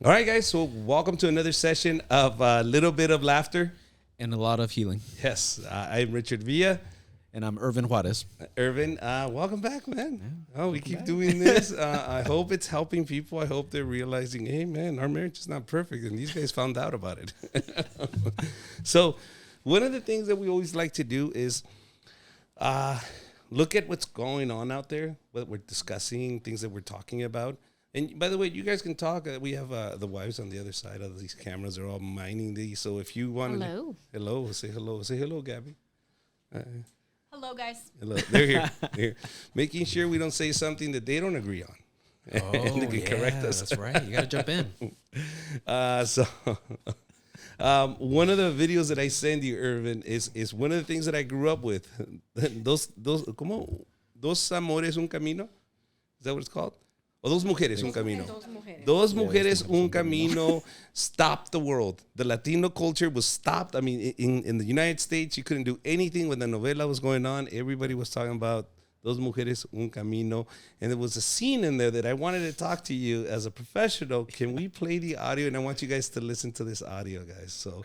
All right, guys. So welcome to another session of a little bit of laughter. And a lot of healing. Yes, I'm Richard Villa. And I'm Irvin Juarez. Irvin, welcome back, man. Yeah, we keep doing this. I hope it's helping people. I hope they're realizing, hey, man, our marriage is not perfect. And these guys found out about it. So one of the things that we always like to do is look at what's going on out there, what we're discussing, things that we're talking about. And by the way, you guys can talk. We have the wives on the other side of these cameras. They're all mining these. So if you want to... Hello. Say hello. Say hello, Gabby. Hello, guys. Hello. They're here. They're here. Making sure we don't say something that they don't agree on. Oh, they can correct us. That's right. You got to jump in. One of the videos that I send you, Irvin, is one of the things that I grew up with. Dos amores, un camino? Is that what it's called? O Dos Mujeres, Un Camino. Dos Mujeres, Un Camino stopped the world. The Latino culture was stopped. I mean, in the United States, you couldn't do anything when the novela was going on. Everybody was talking about Dos Mujeres, Un Camino. And there was a scene in there that I wanted to talk to you as a professional. Can we play the audio? And I want you guys to listen to this audio, guys. So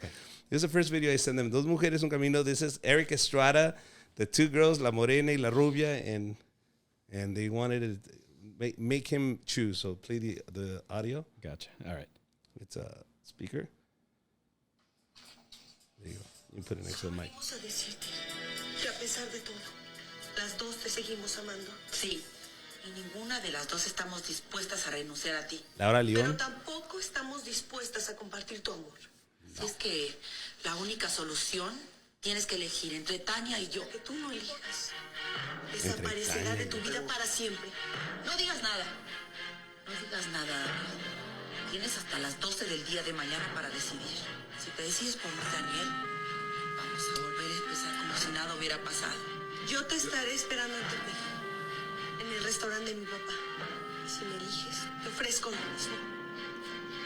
This is the first video I sent them. Dos Mujeres, Un Camino. This is Eric Estrada, the two girls, La Morena y La Rubia. And they wanted to... Make him choose. So play the audio. Gotcha. All right. It's a speaker. There you go. You can put it next to the mic. Vamos a decirte que a pesar de todo, las dos te seguimos amando. Sí. Y ninguna de las dos estamos dispuestas a renunciar a ti. Laura Pero León. tampoco estamos dispuestas a compartir tu amor. No. Es que la única solución tienes que elegir entre Tania y yo. Que tú no elijas. Desaparecerá de tu vida para siempre. No digas nada. No digas nada, Daniel. Tienes hasta las 12 del día de mañana para decidir. Si te decides por Daniel, vamos a volver a empezar como si nada hubiera pasado. Yo te estaré esperando en Tepic, en el restaurante de mi papá. Y si me eliges, te ofrezco lo mismo.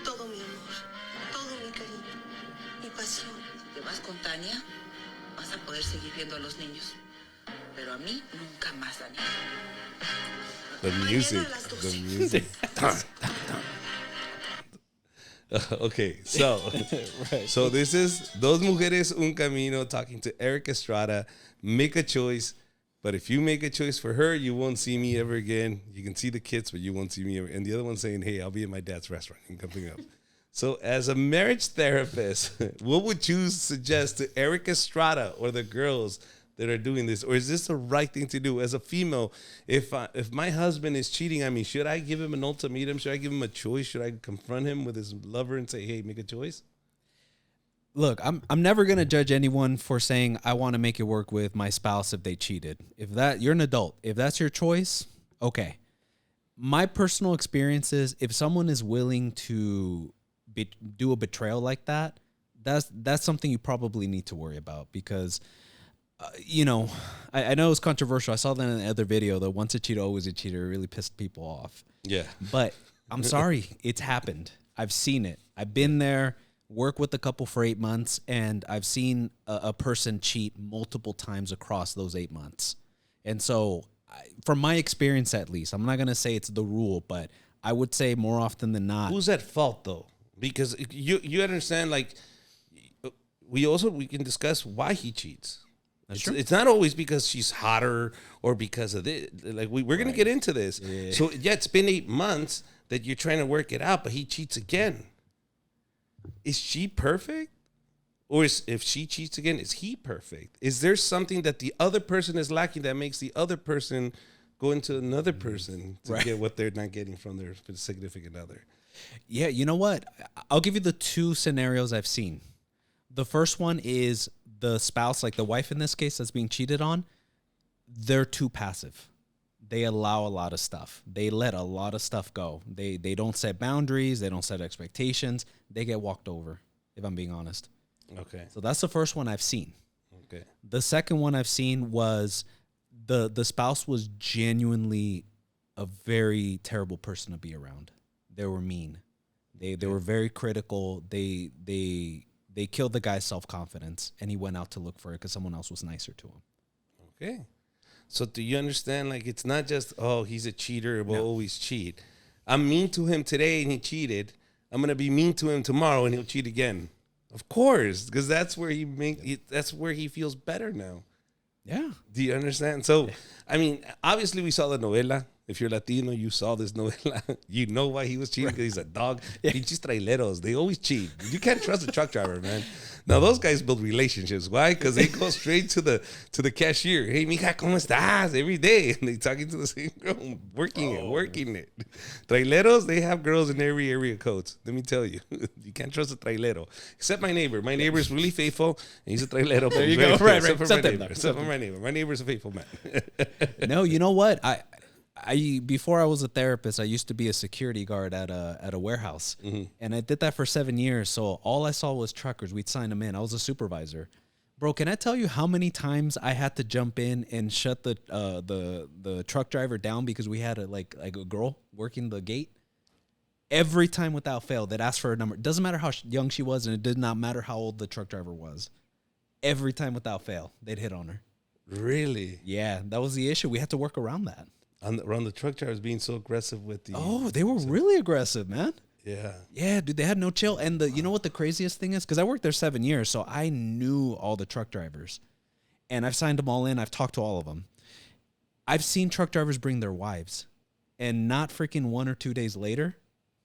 Todo mi amor, todo mi cariño, mi pasión. Si te vas con Tania, vas a poder seguir viendo a los niños. Pero a mí nunca más, Daniel. The music. The music. Okay, so Right. so this is Dos Mujeres, Un Camino talking to Eric Estrada. Make a choice. But if you make a choice for her, you won't see me ever again. You can see the kids, but you won't see me ever. And the other one saying, hey, I'll be at my dad's restaurant and coming up. So as a marriage therapist, what would you suggest to Eric Estrada or the girls that are doing this? Or is this the right thing to do? As a female, if my husband is cheating on me, should I give him an ultimatum? Should I give him a choice? Should I confront him with his lover and say, hey, make a choice? Look, I'm never going to judge anyone for saying I want to make it work with my spouse if they cheated. You're an adult. If that's your choice, okay. My personal experience is if someone is willing to do a betrayal like that, that's something you probably need to worry about because I know it's controversial. I saw that in the other video that once a cheater, always a cheater. It really pissed people off. Yeah. But I'm sorry. It's happened. I've seen it. I've been there, worked with a couple for 8 months, and I've seen a person cheat multiple times across those 8 months. And so from my experience, at least, I'm not going to say it's the rule, but I would say more often than not. Who's at fault, though? Because you understand, like, we can discuss why he cheats. It's not always because she's hotter or because of this. Like we're going to get into this. Yeah. So it's been 8 months that you're trying to work it out, but he cheats again. Is she perfect? Or if she cheats again, is he perfect? Is there something that the other person is lacking that makes the other person go into another person to get what they're not getting from their significant other? Yeah, you know what? I'll give you the two scenarios I've seen. The first one is the spouse, like the wife in this case that's being cheated on, they're too passive. They allow a lot of stuff. They let a lot of stuff go. They don't set boundaries. They don't set expectations. They get walked over, if I'm being honest. Okay. So that's the first one I've seen. Okay. The second one I've seen was the spouse was genuinely a very terrible person to be around. They were mean. They were very critical. They killed the guy's self-confidence, and he went out to look for it because someone else was nicer to him. Okay. So do you understand, like, it's not just, oh, he's a cheater, we'll always cheat. I'm mean to him today, and he cheated. I'm gonna be mean to him tomorrow and he'll cheat again. Of course, because that's where that's where he feels better now. Yeah. Do you understand? So, I mean, obviously we saw the novela. If you're Latino, you saw this novela. You know why he was cheating, because he's a dog. Pinches traileros, they always cheat. You can't trust a truck driver, man. Now those guys build relationships. Why? Because they go straight to the cashier. Hey, mija, ¿cómo estás? Every day, and they talking to the same girl, working it. Traileros, they have girls in every area codes. Let me tell you, you can't trust a trailero. Except my neighbor. My neighbor is really faithful, and he's a trailero. There you go. Right. Except for my neighbor. My neighbor's a faithful man. No, you know what? I before I was a therapist, I used to be a security guard at a warehouse, and I did that for 7 years. So all I saw was truckers. We'd sign them in. I was a supervisor. Bro, can I tell you how many times I had to jump in and shut the truck driver down because we had a girl working the gate? Every time without fail, they'd ask for a number. It doesn't matter how young she was, and it did not matter how old the truck driver was. Every time without fail, they'd hit on her. Really? Yeah, that was the issue. We had to work around that. Around the truck drivers being so aggressive with the... Oh, they were really aggressive, man. Yeah. Yeah, dude, they had no chill. And you know what the craziest thing is? Because I worked there 7 years, so I knew all the truck drivers. And I've signed them all in. I've talked to all of them. I've seen truck drivers bring their wives. And not freaking 1 or 2 days later,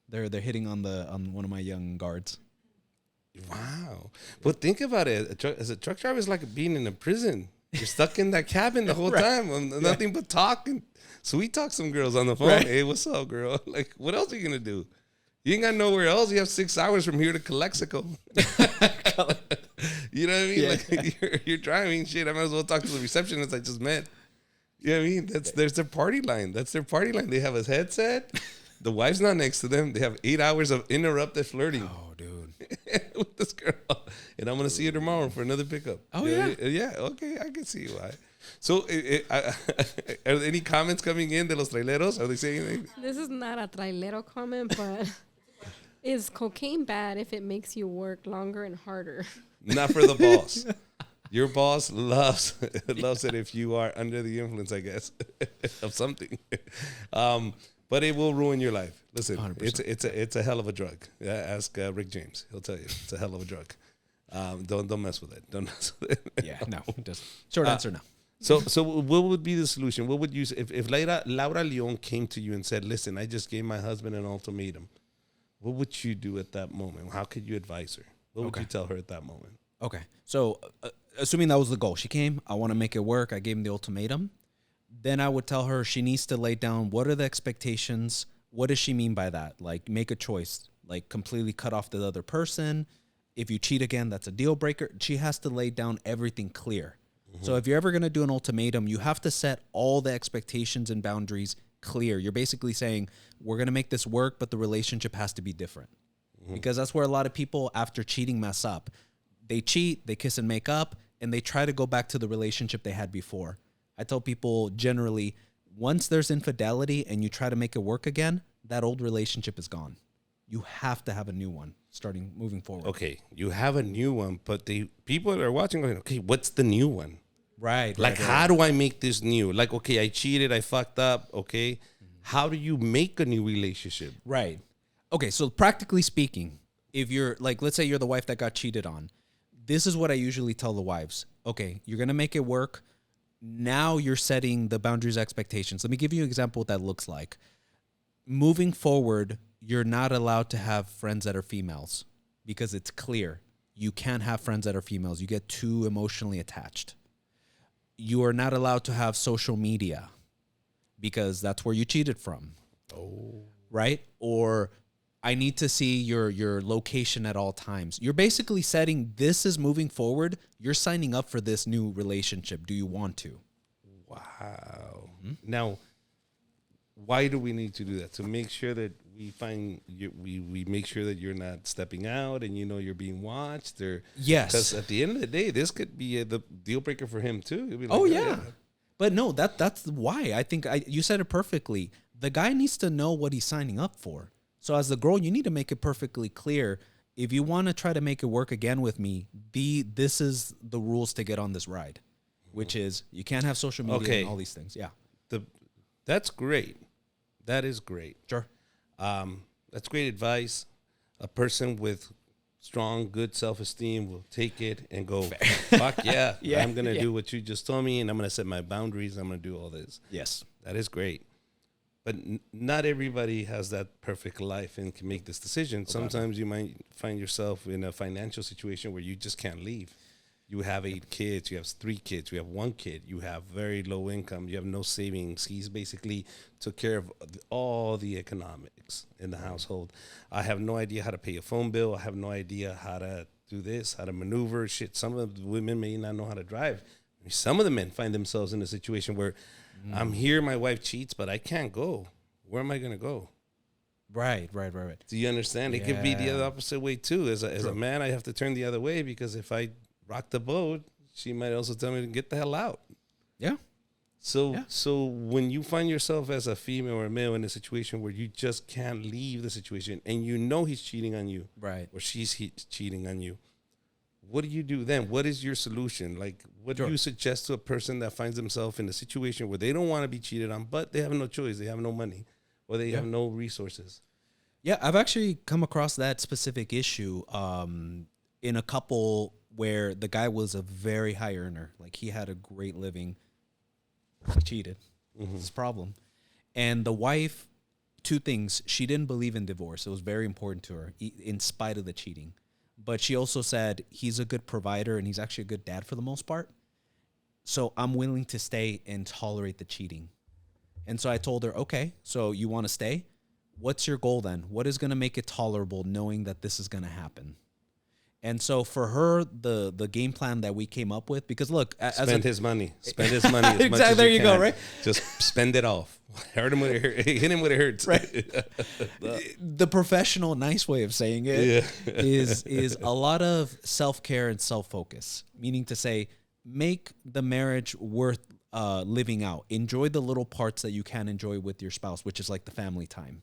they're hitting on one of my young guards. Wow. But think about it. As a truck driver, it's like being in a prison. You're stuck in that cabin the whole time. Nothing but talking. So we talk some girls on the phone. Right. Hey, what's up, girl? Like, what else are you going to do? You ain't got nowhere else. You have 6 hours from here to Calexico. You know what I mean? Yeah. Like, you're driving. Shit, I might as well talk to the receptionist I just met. You know what I mean? There's their party line. That's their party line. They have a headset. The wife's not next to them. They have 8 hours of interrupted flirting. Oh, dude. With this girl. And I'm going to see her tomorrow for another pickup. Oh, yeah? Yeah, okay. I can see why. So, are there any comments coming in de los traileros? Are they saying anything? This is not a trailero comment, but is cocaine bad if it makes you work longer and harder? Not for the boss. Your boss loves it if you are under the influence, I guess, of something. But it will ruin your life. Listen, 100%. It's a hell of a drug. Ask Rick James. He'll tell you it's a hell of a drug. Don't mess with it. Don't mess with it. Yeah, no. Just short answer, no. So what would be the solution? What would you say if Laura Leon came to you and said, "Listen, I just gave my husband an ultimatum." What would you do at that moment? How could you advise her? What would you tell her at that moment? Okay. So assuming that was the goal, she came, I want to make it work. I gave him the ultimatum. Then I would tell her she needs to lay down what are the expectations. What does she mean by that? Like, make a choice, like completely cut off the other person. If you cheat again, that's a deal breaker. She has to lay down everything clear. So if you're ever going to do an ultimatum, you have to set all the expectations and boundaries clear. You're basically saying, we're going to make this work, but the relationship has to be different. Because that's where a lot of people, after cheating, mess up. They cheat, they kiss and make up, and they try to go back to the relationship they had before. I tell people generally, once there's infidelity and you try to make it work again, that old relationship is gone. You have to have a new one moving forward. Okay, you have a new one, but the people that are watching going, okay, what's the new one? Right. Like, how do I make this new? Like, okay, I cheated, I fucked up, okay? How do you make a new relationship? Right. Okay, so practically speaking, if you're, like, let's say you're the wife that got cheated on, this is what I usually tell the wives. Okay, you're going to make it work. Now you're setting the boundaries, expectations. Let me give you an example of what that looks like. Moving forward, you're not allowed to have friends that are females because it's clear. You can't have friends that are females. You get too emotionally attached. You are not allowed to have social media because that's where you cheated from. Oh. Right? Or I need to see your location at all times. You're basically setting this is moving forward. You're signing up for this new relationship. Do you want to? Wow. Now, why do we need to do that? To make sure that we make sure that you're not stepping out and you're being watched? Or yes. Because at the end of the day, this could be the deal breaker for him too. Like, oh, yeah. But no, that's why. I think you said it perfectly. The guy needs to know what he's signing up for. So as the girl, you need to make it perfectly clear. If you want to try to make it work again with me, this is the rules to get on this ride, which is you can't have social media and all these things. Yeah. That's great. That is great. Sure. That's great advice. A person with strong, good self-esteem will take it and go, fuck yeah, I'm going to do what you just told me, and I'm going to set my boundaries. I'm going to do all this. Yes. That is great. But not everybody has that perfect life and can make this decision. Sometimes you might find yourself in a financial situation where you just can't leave. You have 8 kids, you have 3 kids, you have 1 kid, you have very low income, you have no savings. He's basically took care of all the economics in the household. I have no idea how to pay a phone bill. I have no idea how to do this, how to maneuver shit. Some of the women may not know how to drive. Some of the men find themselves in a situation where I'm here, my wife cheats, but I can't go. Where am I going to go? Right. Do you understand? It could be the other opposite way too. As a man, I have to turn the other way because if I rock the boat, she might also tell me to get the hell out. Yeah. So when you find yourself as a female or a male in a situation where you just can't leave the situation and you know he's cheating on you, right, or she's cheating on you, what do you do then? What is your solution? Like, what do you suggest to a person that finds themselves in a situation where they don't want to be cheated on, but they have no choice, they have no money, or they have no resources? Yeah, I've actually come across that specific issue in a couple where the guy was a very high earner. Like, he had a great living. He cheated. It's his problem. And the wife, 2 things. She didn't believe in divorce. It was very important to her, in spite of the cheating. But she also said he's a good provider and he's actually a good dad for the most part. So I'm willing to stay and tolerate the cheating. And so I told her, okay, so you want to stay? What's your goal then? What is going to make it tolerable knowing that this is going to happen? And so for her, the game plan that we came up with, because look, spend his money as exactly, much as there you can. Go, right? Just spend it off. Hurt him when it hurts. Hit him when it hurts. Right. The professional, nice way of saying it is a lot of self-care and self-focus, meaning to say, make the marriage worth living out. Enjoy the little parts that you can enjoy with your spouse, which is like the family time.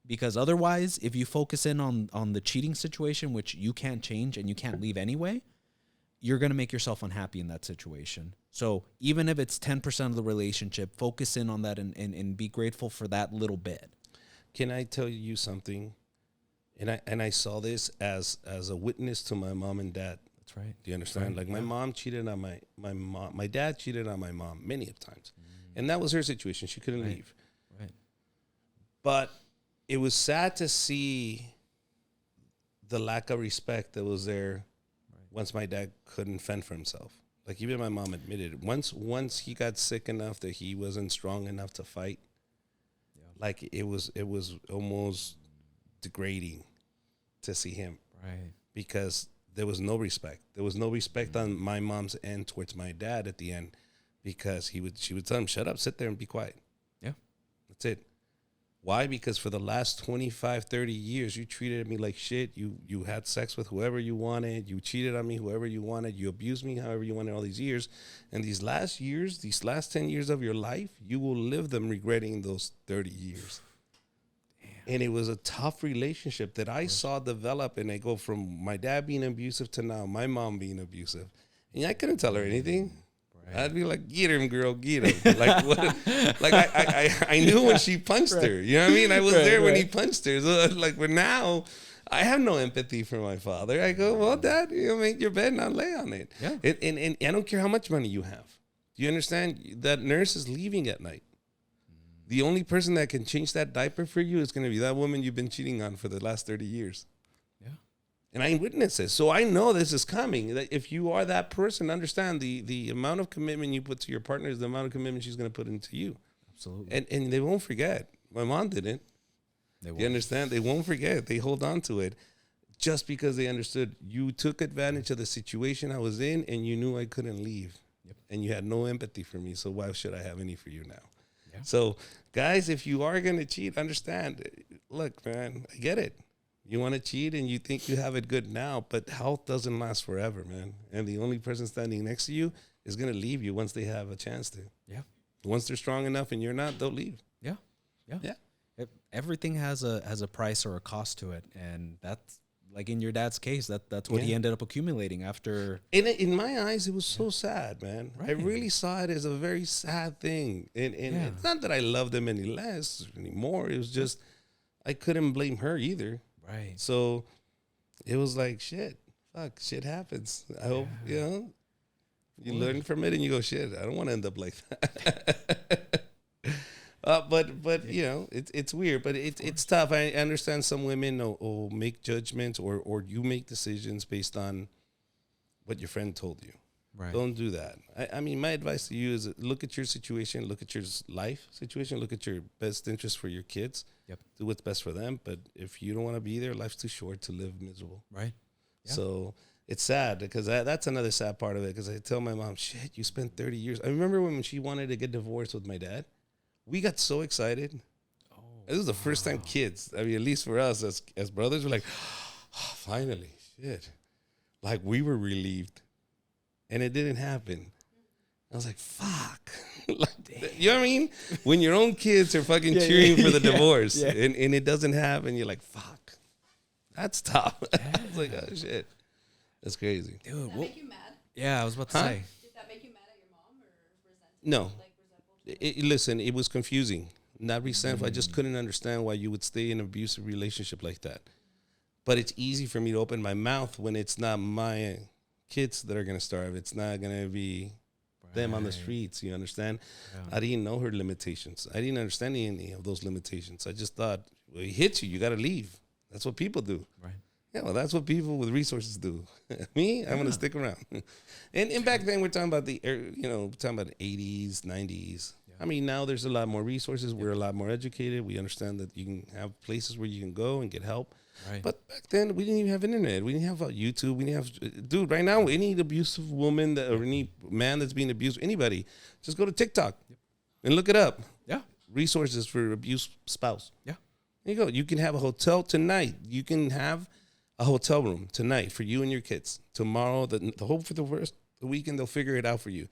Because otherwise, if you focus in on the cheating situation, which you can't change and you can't leave anyway, you're going to make yourself unhappy in that situation. So even if it's 10% of the relationship, focus in on that and be grateful for that little bit. Can I tell you something? And I saw this as a witness to my mom and dad. That's right. Do you understand? Right. Like, my mom cheated on my mom. My dad cheated on my mom many of times. And that was her situation. She couldn't leave. Right. But it was sad to see the lack of respect that was there once my dad couldn't fend for himself. Like, even my mom admitted it. Once he got sick enough that he wasn't strong enough to fight, like, it was almost degrading to see him. Right. Because there was no respect. There was no respect on my mom's end towards my dad at the end, because she would tell him, shut up, sit there and be quiet. Yeah. That's it. Why? Because for the last 25, 30 years, you treated me like shit. You had sex with whoever you wanted. You cheated on me, whoever you wanted. You abused me however you wanted all these years. And these last 10 years of your life, you will live them regretting those 30 years. Damn. And it was a tough relationship that I saw develop. And I go from my dad being abusive to now my mom being abusive. And I couldn't tell her anything. I'd be like, get him, girl, get him. Like, what? Like, I knew when she punched her. You know what I mean? I was there when he punched her. So, like, but now I have no empathy for my father. I go, well, Dad, you make your bed, now lay on it. Yeah. And I don't care how much money you have. Do you understand? That nurse is leaving at night. The only person that can change that diaper for you is going to be that woman you've been cheating on for the last 30 years. And I witness it. So I know this is coming. That if you are that person, understand the amount of commitment you put to your partner is the amount of commitment she's going to put into you. Absolutely. And they won't forget. My mom didn't. You understand? They won't forget. They hold on to it just because they understood you took advantage of the situation I was in and you knew I couldn't leave. Yep. And you had no empathy for me. So why should I have any for you now? Yeah. So, guys, if you are going to cheat, understand. Look, man, I get it. You want to cheat and you think you have it good now, but health doesn't last forever, man. And the only person standing next to you is going to leave you once they have a chance to. Yeah. Once they're strong enough and you're not, they'll leave. Yeah. Everything has a price or a cost to it, and that's like in your dad's case. That's what he ended up accumulating after. In my eyes, it was so sad, man. Right. I really saw it as a very sad thing, and it's not that I loved him any less anymore. It was just I couldn't blame her either. Right. So it was like, shit, fuck, shit happens. I hope, you learn from it and you go, shit, I don't want to end up like that. But it's weird, but it's tough. I understand some women will make judgments or you make decisions based on what your friend told you. Right. Don't do that. I mean, my advice to you is look at your situation, look at your life situation, look at your best interest for your kids. Yep. Do what's best for them. But if you don't want to be there, life's too short to live miserable. Right. Yeah. So it's sad because that's another sad part of it. Because I tell my mom, shit, you spent 30 years. I remember when she wanted to get divorced with my dad. We got so excited. Oh, this was the first time kids, I mean, at least for us as brothers, we're like, oh, finally, shit. Like we were relieved. And it didn't happen. I was like, fuck. Like, you know what I mean? When your own kids are fucking cheering for the divorce and it doesn't happen, you're like, fuck. That's tough. I was like, oh, shit. That's crazy. Dude, Did that make you mad? Yeah, I was about to say. Did that make you mad at your mom or resentful? No. Listen, it was confusing. Not resentful. I just couldn't understand why you would stay in an abusive relationship like that. But it's easy for me to open my mouth when it's not my kids that are going to starve. It's not going to be them on the streets. You understand? Yeah. I didn't know her limitations. I didn't understand any of those limitations. I just thought, well, it hits you. You got to leave. That's what people do. Right. Yeah, well, that's what people with resources do. Me, I'm going to stick around. And back then, we're talking about the 80s, 90s. Yeah. I mean, now there's a lot more resources. We're a lot more educated. We understand that you can have places where you can go and get help. Right. But back then, we didn't even have internet. We didn't have YouTube. We didn't have, dude, right now, any abusive woman or any man that's being abused, anybody, just go to TikTok and look it up. Yeah. Resources for abused spouse. Yeah. There you go. You can have a hotel tonight. You can have a hotel room tonight for you and your kids. Tomorrow, the hope for the worst, the weekend, they'll figure it out for you.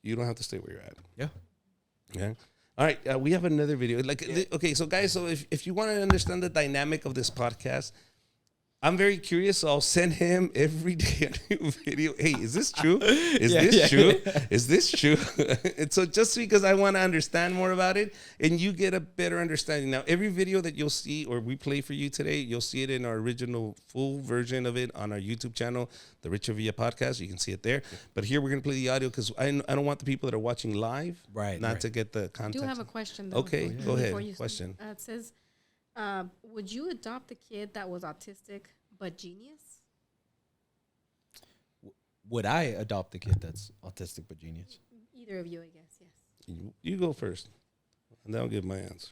You don't have to stay where you're at. Yeah. Yeah. All right, we have another video. Okay, so guys, so if you want to understand the dynamic of this podcast, I'm very curious. So I'll send him every day a new video. Hey, is this true? Is this true? Is this true? And so just because I want to understand more about it and you get a better understanding. Now, every video that you'll see or we play for you today, you'll see it in our original full version of it on our YouTube channel, the Richard Villa Podcast. You can see it there. But here we're going to play the audio because I don't want the people that are watching live not to get the context. I do have a question, though. Okay, go ahead. Question. It says, would you adopt a kid that was autistic but genius? Would I adopt a kid that's autistic but genius? Either of you, I guess, yes. You go first, and then I'll give my answer.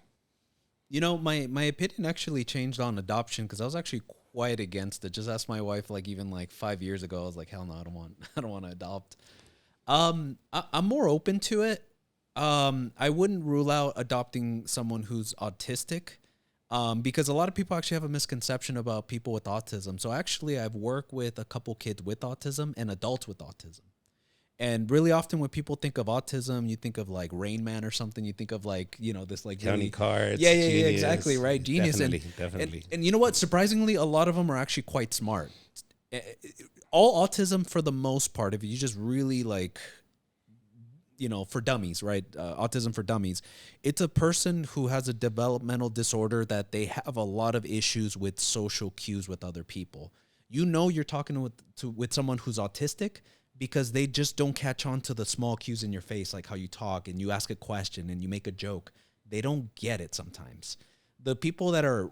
You know, my opinion actually changed on adoption because I was actually quite against it. Just asked my wife, even 5 years ago. I was like, hell no, I don't want to adopt. I'm more open to it. I wouldn't rule out adopting someone who's autistic. Because a lot of people actually have a misconception about people with autism. So actually, I've worked with a couple kids with autism and adults with autism. And really often when people think of autism, you think of Rain Man or something. You think of this counting really, cards. Yeah, exactly, right? Genius. Definitely. And you know what? Surprisingly, a lot of them are actually quite smart. All autism, for the most part, if you just really for dummies, right? Autism for dummies. It's a person who has a developmental disorder that they have a lot of issues with social cues with other people. You're talking with someone who's autistic because they just don't catch on to the small cues in your face, like how you talk and you ask a question and you make a joke. They don't get it sometimes. The people that are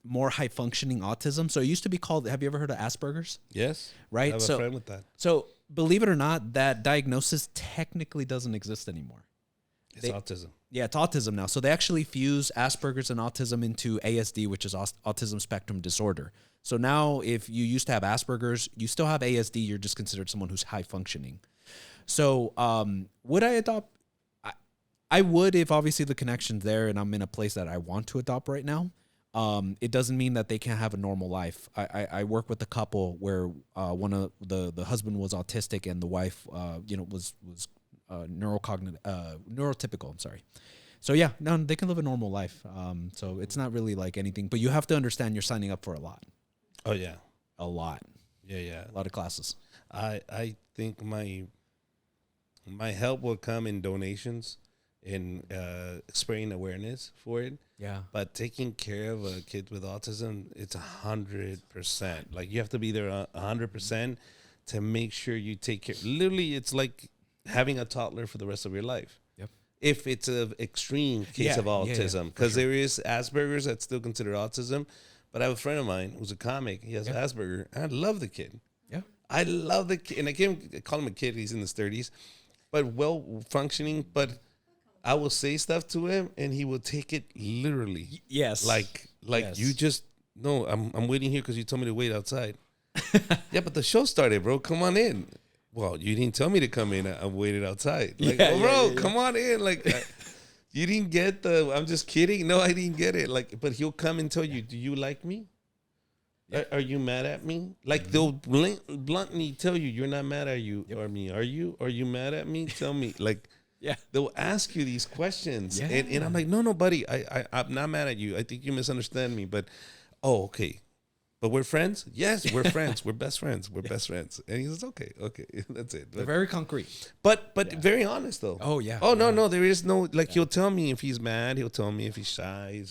more high functioning autism. So it used to be called, have you ever heard of Asperger's? Yes. Right. I have a friend with that. So believe it or not, that diagnosis technically doesn't exist anymore. It's autism. Yeah, it's autism now. So they actually fuse Asperger's and autism into ASD, which is autism spectrum disorder. So now if you used to have Asperger's, you still have ASD, you're just considered someone who's high functioning. So would I adopt? I would if obviously the connection's there and I'm in a place that I want to adopt right now. It doesn't mean that they can't have a normal life. I work with a couple where one of the husband was autistic and the wife, was neurotypical. I'm sorry. So yeah, no, they can live a normal life. So it's not really like anything, but you have to understand you're signing up for a lot. Oh yeah, a lot. Yeah, a lot of classes. I think my help will come in donations. and spraying awareness for it. Yeah. But taking care of a kid with autism, it's 100%. Like you have to be there 100% to make sure you take care. Literally, it's like having a toddler for the rest of your life. Yep. If it's an extreme case of autism, because there is Asperger's that's still considered autism. But I have a friend of mine who's a comic. He has Asperger. I love the kid. Yeah. I love the kid. And I can't call him a kid. He's in his 30s. But well functioning. But I will say stuff to him, and he will take it literally. Yes. Like Yes. you just, no, I'm waiting here because you told me to wait outside. Yeah, but the show started, bro. Come on in. Well, you didn't tell me to come in. I waited outside. Like, bro, come on in. Like, you didn't get I'm just kidding. No, I didn't get it. Like, but he'll come and tell you, do you like me? Are you mad at me? Like, they'll bluntly tell you, you're not mad at you or me. Are you? Are you mad at me? Tell me. Like, they'll ask you these questions. Yeah. And I'm like, no, buddy. I'm not mad at you. I think you misunderstand me. But, okay. But we're friends? Yes, we're friends. We're best friends. We're best friends. And he says, okay. That's it. They're very concrete. But very honest, though. Oh, yeah. Oh, no. There is no, like, he'll tell me if he's mad. He'll tell me if he's shy.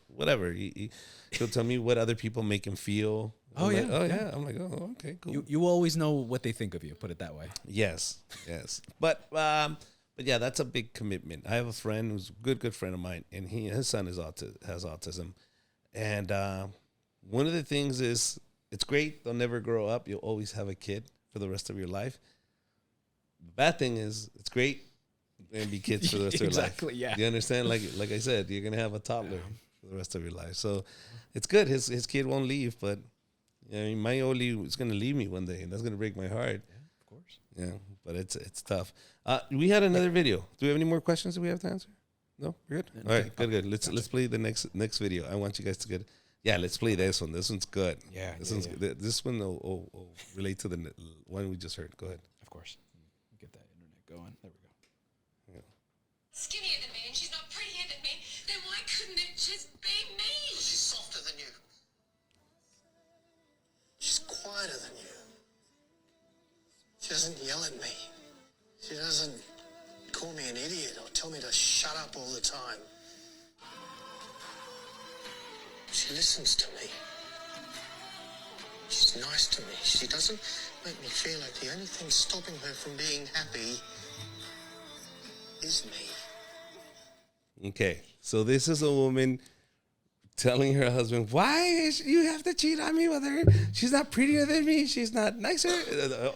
Whatever. He'll tell me what other people make him feel. I'm like, I'm like, oh, okay, cool. You always know what they think of you, put it that way. Yes. But yeah, that's a big commitment. I have a friend who's a good friend of mine, and his son has autism. And one of the things is, it's great. They'll never grow up. You'll always have a kid for the rest of your life. The bad thing is, it's great and be kids for the rest of your life. Exactly, yeah. You understand? Like I said, you're going to have a toddler for the rest of your life. So it's good. His kid won't leave, but I mean, my Oli is going to leave me one day, and that's going to break my heart. Yeah, of course. Yeah, but it's tough. We had another video. Do we have any more questions that we have to answer? No? We're good? All right, good. Let's play the next video. I want you guys to get... Yeah, let's play this one. This one's good. Yeah, This one will relate to the one we just heard. Go ahead. Of course. Get that internet going. There we go. Yeah. Skinnier than me, and she's not prettier than me. Then why couldn't it just be me? She's softer than you. She's quieter than you. She doesn't yell at me. She doesn't call me an idiot or tell me to shut up all the time. She listens to me. She's nice to me. She doesn't make me feel like the only thing stopping her from being happy is me. Okay, so this is a woman telling her husband, why is you have to cheat on me with her? She's not prettier than me. She's not nicer.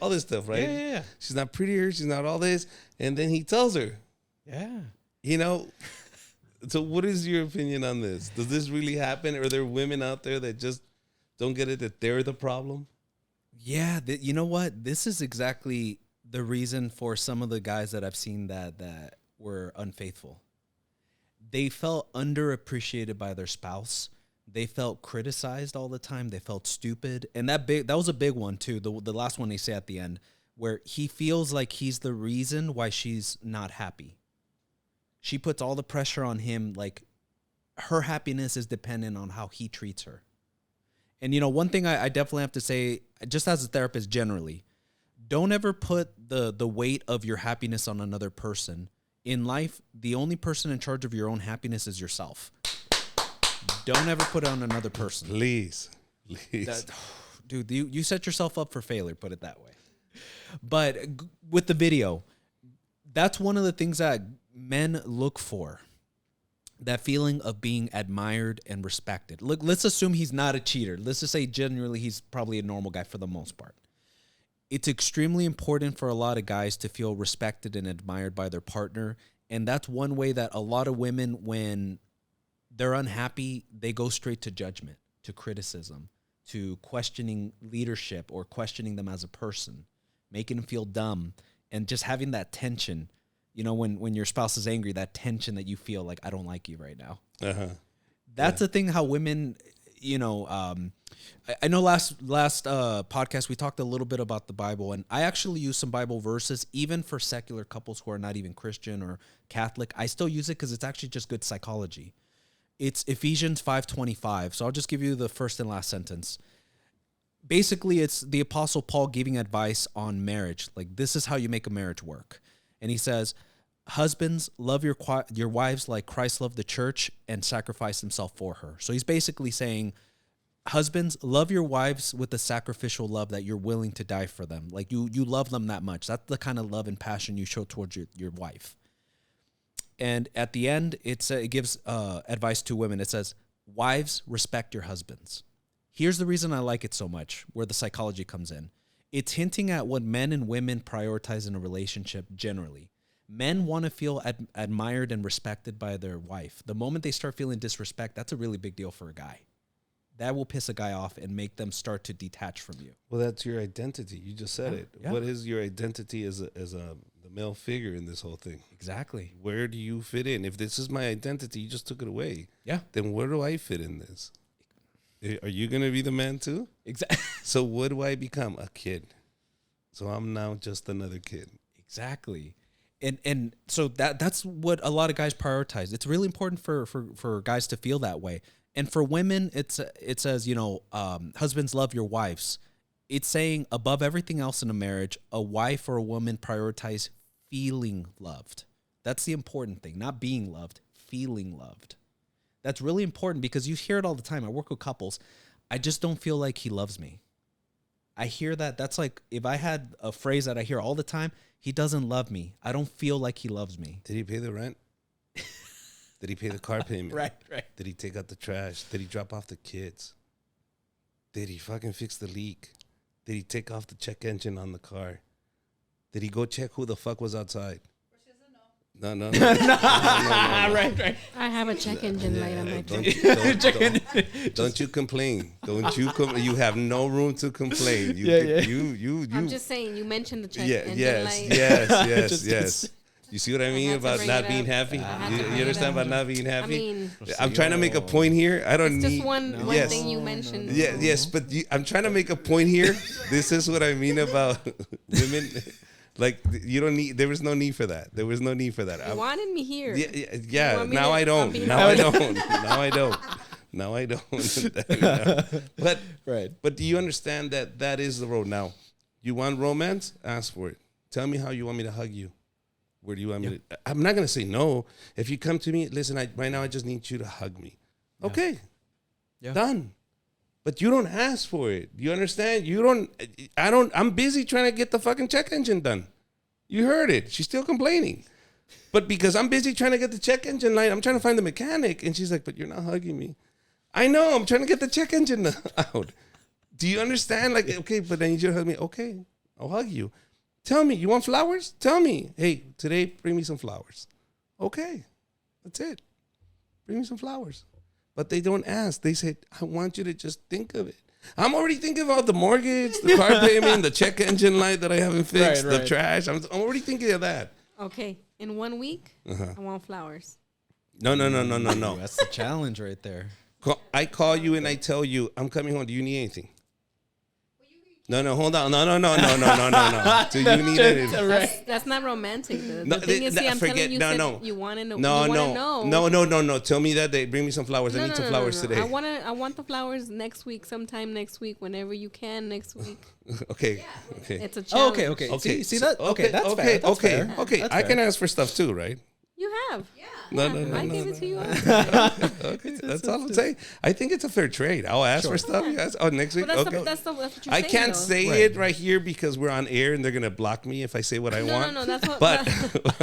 All this stuff, right? Yeah. She's not prettier. She's not all this. And then he tells her, Yeah. you know... So what is your opinion on this? Does this really happen? Are there women out there that just don't get it, that they're the problem? Yeah. You know what? This is exactly the reason for some of the guys that I've seen that were unfaithful. They felt underappreciated by their spouse. They felt criticized all the time. They felt stupid. And that was a big one too. The last one they say at the end, where he feels like he's the reason why she's not happy. She puts all the pressure on him, like her happiness is dependent on how he treats her. And, you know, one thing I definitely have to say, just as a therapist generally, don't ever put the weight of your happiness on another person. In life, the only person in charge of your own happiness is yourself. Don't ever put it on another person. Please. Dude, you set yourself up for failure, put it that way. But with the video, that's one of the things that men look for, that feeling of being admired and respected. Look, let's assume he's not a cheater. Let's just say generally he's probably a normal guy for the most part. It's extremely important for a lot of guys to feel respected and admired by their partner. And that's one way that a lot of women, when they're unhappy, they go straight to judgment, to criticism, to questioning leadership or questioning them as a person, making them feel dumb, and just having that tension. You know, when your spouse is angry, that tension that you feel like, I don't like you right now. That's the thing how women, you know, I know last podcast we talked a little bit about the Bible, and I actually use some Bible verses, even for secular couples who are not even Christian or Catholic. I still use it because it's actually just good psychology. It's Ephesians 5:25. So I'll just give you the first and last sentence. Basically, it's the Apostle Paul giving advice on marriage. Like, this is how you make a marriage work. And he says, husbands, love your wives like Christ loved the church and sacrificed himself for her. So he's basically saying, husbands, love your wives with the sacrificial love that you're willing to die for them. Like you love them that much. That's the kind of love and passion you show towards your wife. And at the end, it gives advice to women. It says, wives, respect your husbands. Here's the reason I like it so much, where the psychology comes in. It's hinting at what men and women prioritize in a relationship generally. Men want to feel admired and respected by their wife. The moment they start feeling disrespect, that's a really big deal for a guy. That will piss a guy off and make them start to detach from you. Well, that's your identity. You just said it. Yeah. What is your identity as the male figure in this whole thing? Exactly. Where do you fit in? If this is my identity, you just took it away. Yeah. Then where do I fit in this? Are you going to be the man too? Exactly. So what do I become? A kid. So I'm now just another kid. Exactly. And so that's what a lot of guys prioritize. It's really important for guys to feel that way. And for women, it says, husbands, love your wives. It's saying above everything else in a marriage, a wife or a woman prioritize feeling loved. That's the important thing, not being loved, feeling loved. That's really important because you hear it all the time. I work with couples. I just don't feel like he loves me. I hear that. That's like if I had a phrase that I hear all the time, he doesn't love me. I don't feel like he loves me. Did he pay the rent? Did he pay the car payment? Right. Did he take out the trash? Did he drop off the kids? Did he fucking fix the leak? Did he take off the check engine on the car? Did he go check who the fuck was outside? No. Right. I have a check engine light on my truck. Don't you complain. You have no room to complain. I'm just saying, you mentioned the check engine light. Yes. You see what I mean about not being happy? You understand about not being happy? I mean, I'm trying to make a point here. I don't it's need just one thing you mentioned. Yes, but I'm trying to make a point here. This is what I mean about women. Like, you don't need. There was no need for that. There was no need for that. You wanted me here. Yeah. Now I don't. Now I don't. But do you understand that is the road? Now, you want romance? Ask for it. Tell me how you want me to hug you. Where do you want me to? I'm not going to say no. If you come to me, listen, right now I just need you to hug me. Yeah. Okay. Yeah. Done. But you don't ask for it. You understand? I'm busy trying to get the fucking check engine done. You heard it. She's still complaining. But because I'm busy trying to get the check engine light, I'm trying to find the mechanic. And she's like, but you're not hugging me. I know. I'm trying to get the check engine out. Do you understand? Like, okay, but then you should hug me. Okay, I'll hug you. Tell me, you want flowers? Tell me. Hey, today, bring me some flowers. Okay, that's it. Bring me some flowers. But they don't ask. They say, I want you to just think of it. I'm already thinking about the mortgage, the car payment, the check engine light that I haven't fixed, the trash. I'm already thinking of that. Okay, in 1 week, I want flowers. No. That's the challenge right there. I call you and I tell you, I'm coming home. Do you need anything? No, hold on. No. Do you need anything? That's not romantic. The thing is, I'm telling you, you want to know. No. Tell me that day. Bring me some flowers. I need some flowers today. I want the flowers next week, sometime next week, whenever you can next week. Okay. It's a challenge. Okay. See that? Okay, that's fair. Okay. I can ask for stuff too, right? You have. No. I gave it to you. Okay, that's all I'm saying. I think it's a fair trade. I'll ask for stuff. You guys. Oh, next week. Well, Okay. that's what you're saying, I can't say it right here because we're on air and they're gonna block me if I say what I want. No. That's what. But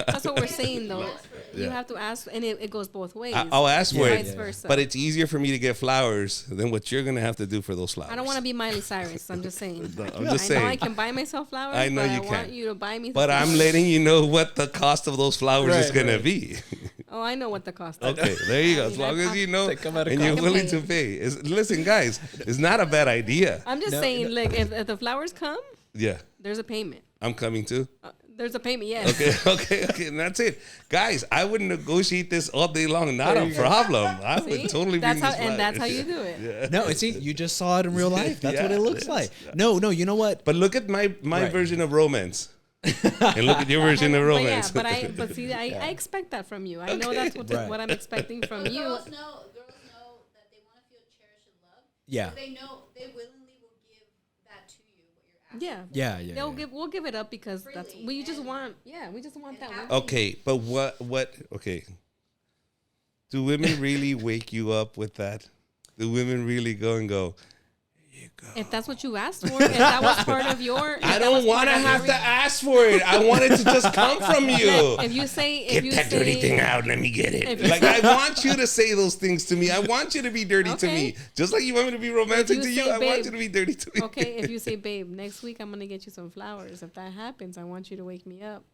that's what we're saying, though. You have to ask, and it goes both ways. I'll ask for it, vice versa. but it's easier for me to get flowers than what you're gonna have to do for those flowers. I don't want to be Miley Cyrus. I'm just saying. I'm just saying. I know I can buy myself flowers. I know you I can. want you to buy me. But flowers. I'm letting you know what the cost of those flowers is gonna be. Oh, I know what the cost is. Okay, there you go. As long as you know and you're willing to pay. Listen, guys, it's not a bad idea. I'm just saying, like, if the flowers come, there's a payment. I'm coming too. There's a payment, yes. Okay, and that's it. Guys, I would negotiate this all day long. Not a problem. I would totally bring this and that's how you do it. Yeah. No, see, you just saw it in real life. That's what it looks like. No, you know what? But look at my version of romance. And look at your version of romance. But see, I expect that from you. I know that's what I'm expecting from you. Girls know that they want to feel cherished and loved. Yeah. So they willingly will give that to you, what you're Yeah. Yeah, yeah. They'll yeah. give. We'll give it up because that's Freely we just and- want. Yeah, we just want that one. Okay, but what? Okay, do women really wake you up with that? Do women really go and go? If that's what you asked for, if that was part of your, I don't want to have to ask for it. I want it to just come from you. If you say, Get that dirty thing out. Let me get it. Like, I want you to say those things to me. I want you to be dirty to me. Just like you want me to be romantic to you, I want you to be dirty to me. Okay, if you say, babe, next week I'm going to get you some flowers. If that happens, I want you to wake me up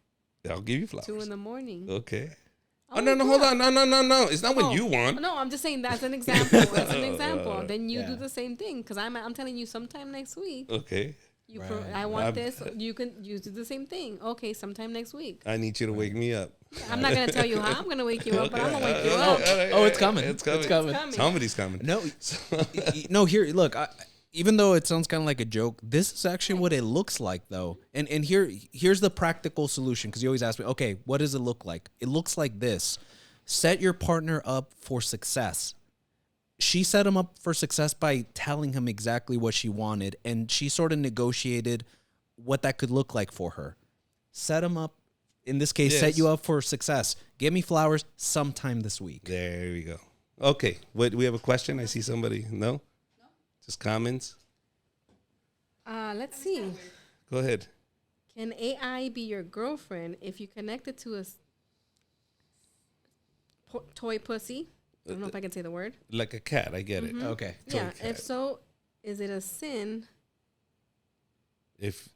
I'll give you flowers. 2 a.m. Okay. I'll Oh, no, wake no, you hold up. on. No. It's not what you want. No, I'm just saying that's an example. That's an example. Then you do the same thing because I'm telling you sometime next week. Okay. I want this. You do the same thing. Okay, sometime next week. I need you to wake me up. I'm not gonna tell you how I'm gonna wake you up, but I'm gonna wake you up. Oh, it's coming. It's coming. It's coming. Somebody's coming. No, no. Here, look. Even though it sounds kind of like a joke, this is actually what it looks like, though. And here's the practical solution, because you always ask me, okay, what does it look like? It looks like this. Set your partner up for success. She set him up for success by telling him exactly what she wanted, and she sort of negotiated what that could look like for her. Set him up. In this case, set you up for success. Give me flowers sometime this week. There we go. Okay. What, we have a question? I see somebody. No? Just comments? Let's see. Go ahead. Can AI be your girlfriend if you connect it to a toy pussy? I don't know if I can say the word. Like a cat. I get it. Okay. Yeah. If so, is it a sin? Is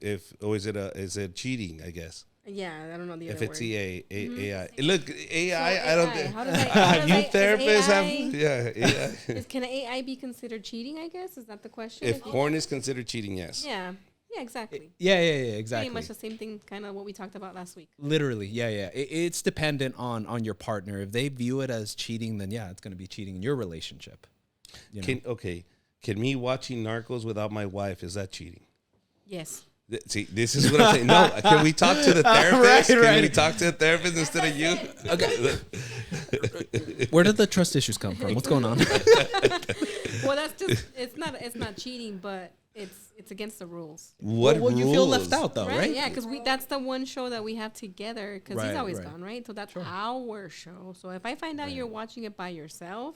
it cheating, I guess? Yeah, I don't know the If other it's word. AI. Look, AI, So I don't AI, think. how does that- You is therapists have. AI Yeah. Can AI be considered cheating, I guess? Is that the question? If porn is considered cheating, yes. Yeah. Yeah, exactly. Yeah, exactly. Pretty much the same thing, kind of what we talked about last week. Literally, yeah. It's dependent on your partner. If they view it as cheating, then yeah, it's going to be cheating in your relationship. You know? Can me watching Narcos without my wife, is that cheating? Yes. See, this is what I'm saying. No, can we talk to the therapist? Can right. we talk to the therapist instead of you? Okay. Where did the trust issues come from? What's going on? Well, that's just it's not cheating, but it's against the rules. What well, you feel rules? left out though, right? Yeah, because that's the one show that we have together because he's Right, always right. gone, right? So that's our show. So if I find out you're watching it by yourself,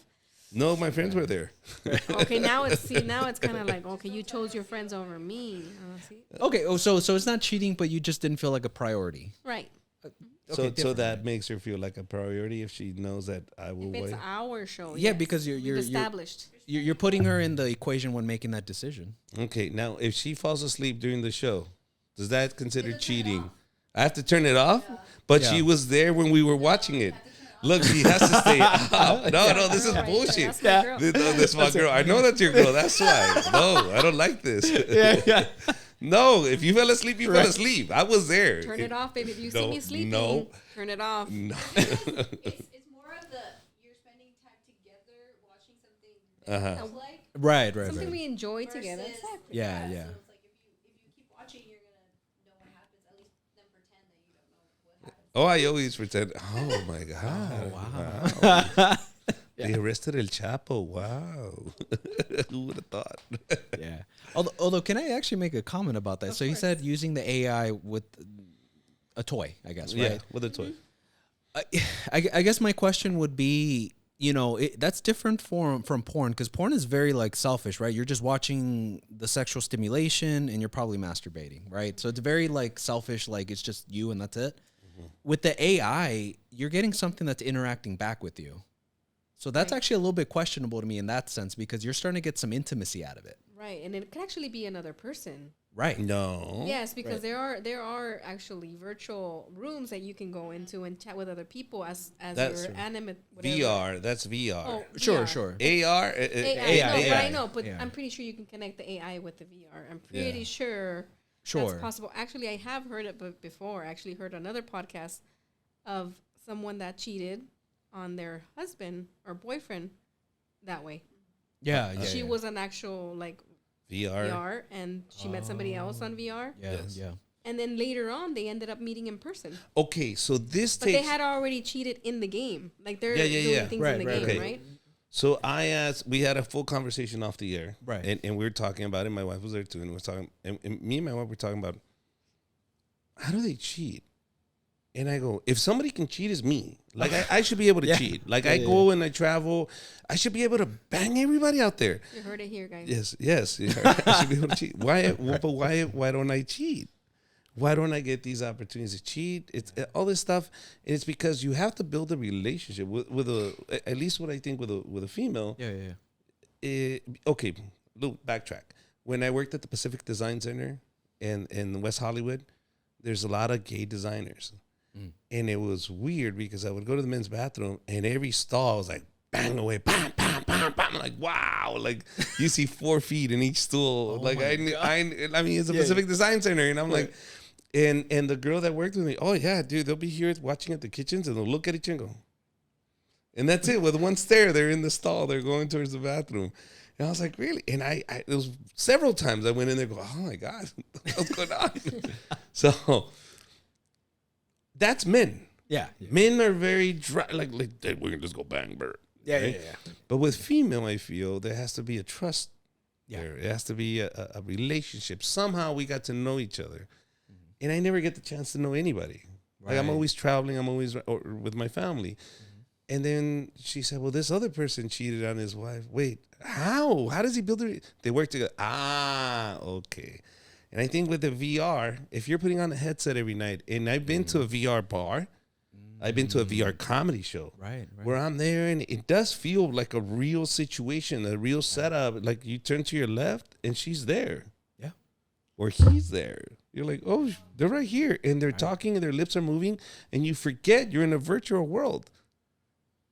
No, my friends were there. okay, now it's kind of like, okay, you chose your friends over me. See? Okay. Oh, so it's not cheating, but you just didn't feel like a priority. Right. So that makes her feel like a priority if she knows that I will If it's wait. our show. Yeah, yes. because We've you're established. you're putting her in the equation when making that decision. Okay, now if she falls asleep during the show, does that consider cheating? I have to turn it off? But Yeah. she was there when we were watching it. Look, she has to stay up. No, this is Right, bullshit. that's my girl. This is my girl. I know that's your girl. That's why. No, I don't like this. Yeah. No, if you fell asleep, you fell asleep. I was there. Turn it off, baby. If you No, see me sleeping, no. turn it off. No. It's more of the you're spending time together watching something that Uh-huh. you like Right. Something we enjoy together. versus- Exactly. Yeah. So it's like if you keep watching, you're gonna know what happens. At least then pretend that you don't know what happens. Oh, I always pretend. Oh my God! Wow. They arrested El Chapo. Wow. Who would have thought? Yeah. Although, can I actually make a comment about that? So you said using the AI with a toy, I guess, right? Yeah, with a toy. I guess my question would be, that's different from porn, because porn is very like selfish, right? You're just watching the sexual stimulation and you're probably masturbating, right? So it's very like selfish, like it's just you and that's it. Mm-hmm. With the AI, you're getting something that's interacting back with you. So that's actually a little bit questionable to me in that sense, because you're starting to get some intimacy out of it. Right, and it could actually be another person. Right. No. Yes, because there are actually virtual rooms that you can go into and chat with other people as That's your animate whatever. VR. That's VR. Oh, Sure, VR. sure. AR. AI. No, but I know, but Yeah. I'm pretty sure you can connect the AI with the VR. I'm pretty sure Sure. that's possible. Actually, I have heard it before. I actually heard another podcast of someone that cheated on their husband or boyfriend that way. Yeah. She was an actual like VR. VR, and she met somebody else on VR. Yeah. Yes. Yeah. And then later on, they ended up meeting in person. Okay, so this But takes. they had already cheated in the game. Like they're Yeah, doing things Right, in the right, game, okay. right? So I asked, we had a full conversation off the air. Right. And we were talking about it. My wife was there too. And we were talking, and me and my wife were talking about how do they cheat? And I go, if somebody can cheat, it's me. Like, I should be able to cheat. Like, I go and I travel. I should be able to bang everybody out there. You heard it here, guys. Yes. I should be able to cheat. Why don't I cheat? Why don't I get these opportunities to cheat? It's all this stuff. And it's because you have to build a relationship with at least what I think with a female. Yeah. Okay, backtrack. When I worked at the Pacific Design Center in West Hollywood, there's a lot of gay designers. And it was weird because I would go to the men's bathroom and every stall was like bang away, bam, bam, bam, bam. I'm like, wow, like you see 4 feet in each stool. Like I mean, it's a Pacific Design Center, and I'm like, and the girl that worked with me, oh yeah, dude, they'll be here watching at the kitchens and they'll look at each other and go, and that's it. With one stare, they're in the stall, they're going towards the bathroom. And I was like, really? And I it was several times I went in there, go, oh my god, what's going on? So that's men. Yeah. Men are very dry, like we're gonna just go bang bird. Yeah. But with female, I feel there has to be a trust. Yeah. There has to be a relationship. Somehow we got to know each other, and I never get the chance to know anybody. Like I'm always traveling. I'm always with my family. And then she said, well, this other person cheated on his wife. Wait, how? How does he build it? They work together. Ah, okay. And I think with the VR, if you're putting on a headset every night, and I've been to a VR bar, I've been to a VR comedy show, Right. where I'm there, and it does feel like a real situation, a real setup. Like you turn to your left, and she's there. Yeah. Or he's there. You're like, oh, they're right here. And they're talking, and their lips are moving, and you forget you're in a virtual world.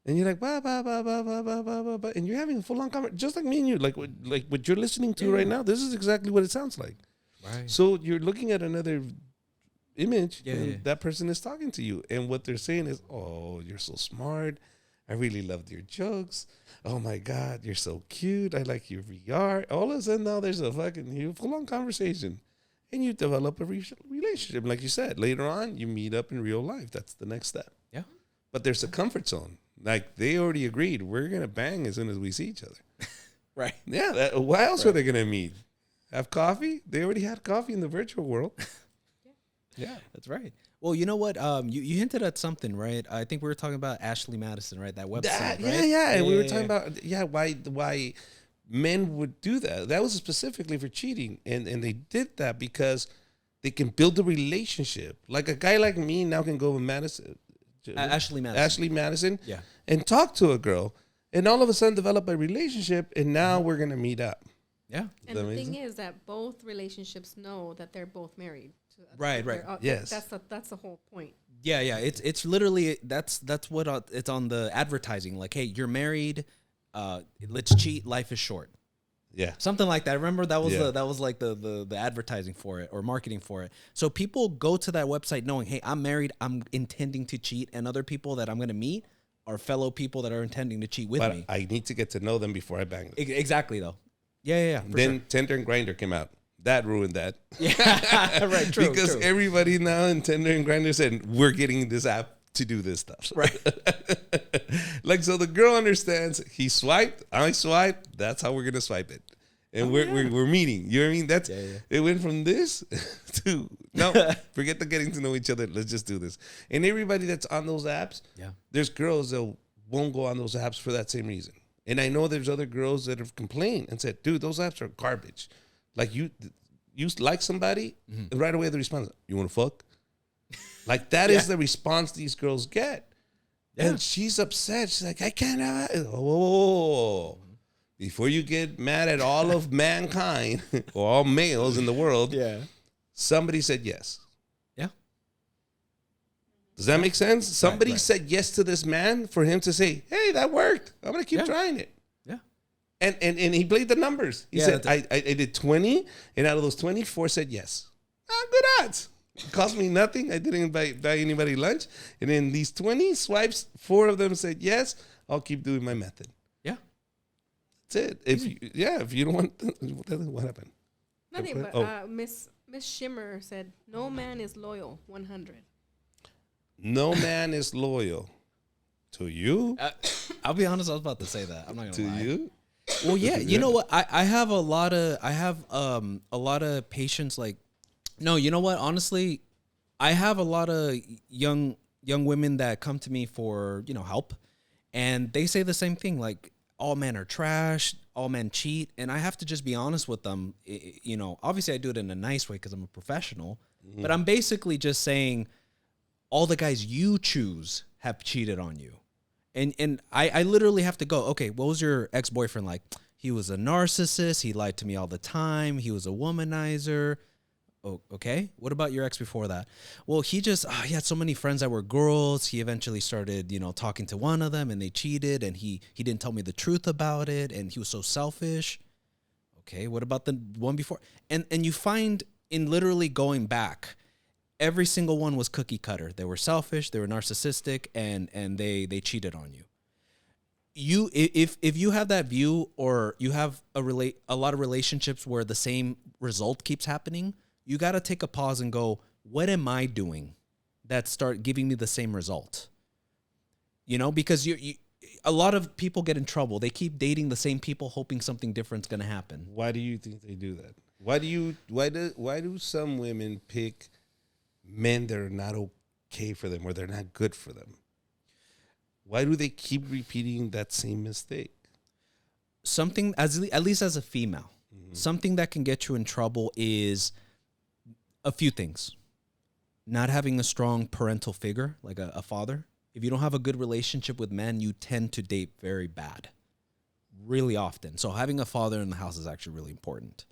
And you're like, ba, ba, ba, ba, ba, ba, ba, ba, ba, and you're having a full-on conversation, just like me and you, like what you're listening to right now. This is exactly what it sounds like. Right. So you're looking at another image, and yeah. that person is talking to you, and what they're saying is, "Oh, you're so smart. I really loved your jokes. Oh my God, you're so cute. I like your VR." All of a sudden, now there's a fucking full-on conversation, and you develop a relationship. Like you said, later on, you meet up in real life. That's the next step. Yeah. But there's a comfort zone. Like they already agreed, we're gonna bang as soon as we see each other. Right. Yeah. Why else were they gonna meet? Have coffee? They already had coffee in the virtual world. Yeah, That's right. Well, you know what? You hinted at something, right? I think we were talking about Ashley Madison, right? That website, right? Yeah. And we were talking about why men would do that. That was specifically for cheating, and they did that because they can build a relationship. Like a guy like me now can go with Ashley Madison, Yeah. and talk to a girl, and all of a sudden develop a relationship, and now we're gonna meet up. Yeah. And the thing is that both relationships know that they're both married. Right. Yes. That's the whole point. Yeah. It's literally that's what it's on the advertising. Like, hey, you're married. Let's cheat. Life is short. Yeah. Something like that. Remember that was Yeah. the advertising for it or marketing for it. So people go to that website knowing, hey, I'm married. I'm intending to cheat, and other people that I'm going to meet are fellow people that are intending to cheat with But me. I need to get to know them before I bang them. Exactly though. Yeah. For Then sure. Tinder and Grindr came out. That ruined that. Yeah. Right. True. Because true. everybody now in Tinder and Grindr said, we're getting this app to do this stuff. Right. Like, so the girl understands he swiped, I swiped, that's how we're going to swipe it. And we're meeting. You know what I mean? That's It went from this to, no, forget the getting to know each other. Let's just do this. And everybody that's on those apps, there's girls that won't go on those apps for that same reason. And I know there's other girls that have complained and said, dude, those apps are garbage. Like you like somebody, and right away the response, you want to fuck? Like that is the response these girls get. Yeah. And she's upset. She's like, I can't have it. Whoa. Before you get mad at all of mankind or all males in the world, somebody said yes. Yeah. Does that make sense? Somebody said yes to this man for him to say, hey, that worked. I'm going to keep trying it. Yeah. And he played the numbers. He said, I did 20, and out of those 20, 4 said yes. Good odds. It cost me nothing. I didn't buy anybody lunch. And in these 20 swipes, 4 of them said yes. I'll keep doing my method. Yeah. That's it. If you don't want, what happened? Nothing, but Miss Shimmer said, no man is loyal, 100. No man is loyal. To you? I'll be honest. I was about to say that. I'm not gonna To lie. you? Well, yeah. You know what? I have a lot of patients. Like, no, you know what? Honestly, I have a lot of young women that come to me for help, and they say the same thing. Like, all men are trash. All men cheat, and I have to just be honest with them. Obviously, I do it in a nice way because I'm a professional. But I'm basically just saying, all the guys you choose have cheated on you. And I literally have to go, okay, what was your ex-boyfriend like? He was a narcissist. He lied to me all the time. He was a womanizer. Oh, okay. What about your ex before that? Well, he had so many friends that were girls. He eventually started, talking to one of them, and they cheated, and he didn't tell me the truth about it, and he was so selfish. Okay, what about the one before? And you find in literally going back, every single one was cookie cutter. They were selfish, they were narcissistic, and they cheated on you. If you have that view, or you have a lot of relationships where the same result keeps happening, you got to take a pause and go, what am I doing that start giving me the same result? Because a lot of people get in trouble. They keep dating the same people, hoping something different's going to happen. Why do you think they do that? Why do some women pick men that are not okay for them, or they're not good for them? Why do they keep repeating that same mistake? Something, at least as a female, something that can get you in trouble is a few things. Not having a strong parental figure, like a father. If you don't have a good relationship with men, you tend to date very bad, really often. So having a father in the house is actually really important.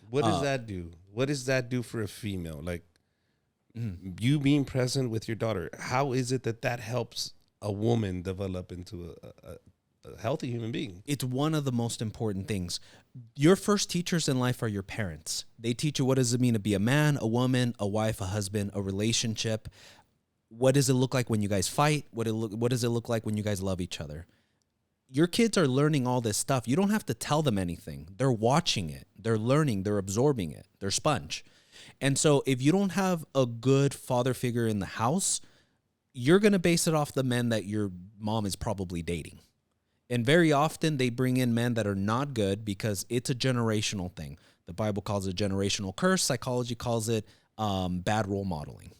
What does that do? What does that do for a female? Like, you being present with your daughter, how is it that helps a woman develop into a healthy human being? It's one of the most important things. Your first teachers in life are your parents. They teach you what does it mean to be a man, a woman, a wife, a husband, a relationship. What does it look like when you guys fight? What does it look like when you guys love each other? Your kids are learning all this stuff. You don't have to tell them anything. They're watching it. They're learning. They're absorbing it. They're sponge. And so if you don't have a good father figure in the house, you're going to base it off the men that your mom is probably dating. And very often they bring in men that are not good because it's a generational thing. The Bible calls it generational curse. Psychology calls it bad role modeling.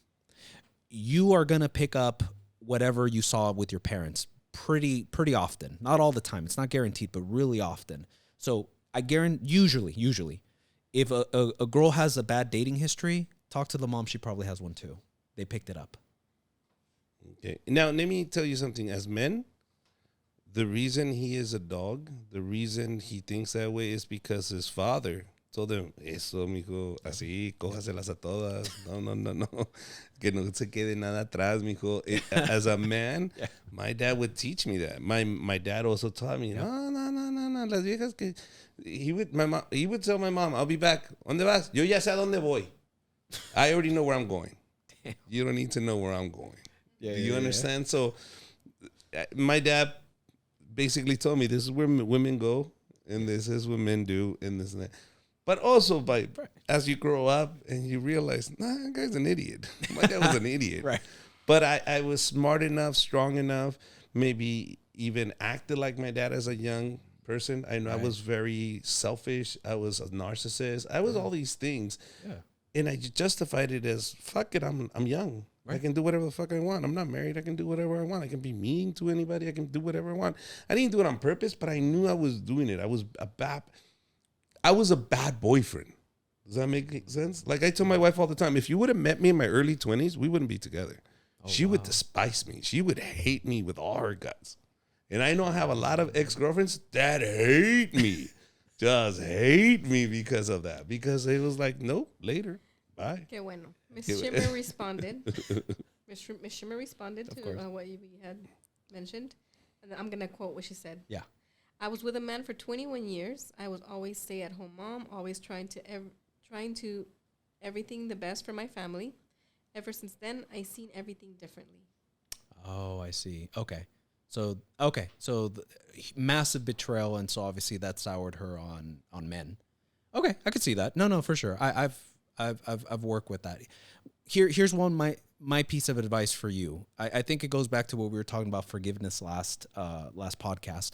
You are going to pick up whatever you saw with your parents pretty often. Not all the time. It's not guaranteed, but really often. So I guarantee, usually, if a girl has a bad dating history, talk to the mom. She probably has one too. They picked it up. Okay. Now, let me tell you something. As men, the reason he is a dog, the reason he thinks that way is because his father told him, eso, mijo, así, cójaselas a todas. No. Que no se quede nada atrás, mijo. As a man, my dad would teach me that. My dad also taught me, no, las viejas que... He would tell my mom, I'll be back. ¿Dónde vas? Yo ya sé a dónde voy. I already know where I'm going. Damn. You don't need to know where I'm going. Do you understand? Yeah. So my dad basically told me this is where women go, and this is what men do, and this and that. But also, as you grow up and you realize, that guy's an idiot. My dad was an idiot. Right. But I was smart enough, strong enough, maybe even acted like my dad as a young person. I know I was very selfish. I was a narcissist. I was all these things. Yeah. And I justified it as, fuck it, I'm young. Right. I can do whatever the fuck I want. I'm not married. I can do whatever I want. I can be mean to anybody. I can do whatever I want. I didn't do it on purpose, but I knew I was doing it. I was a bad boyfriend. Does that make sense? Like I tell my wife all the time, if you would have met me in my early 20s, we wouldn't be together. She would despise me. She would hate me with all her guts. And I know I have a lot of ex-girlfriends that hate me. Just hate me because of that. Because it was like, nope, later. Bye. Que bueno. Miss Shimmer responded. Miss Shimmer responded to what you had mentioned. And I'm going to quote what she said. Yeah. I was with a man for 21 years. I was always stay-at-home mom, always trying to everything the best for my family. Ever since then, I seen everything differently. Oh, I see. Okay. So the massive betrayal, and so obviously that soured her on men. Okay, I could see that. No, for sure. I've worked with that. Here's one my piece of advice for you. I think it goes back to what we were talking about forgiveness last podcast.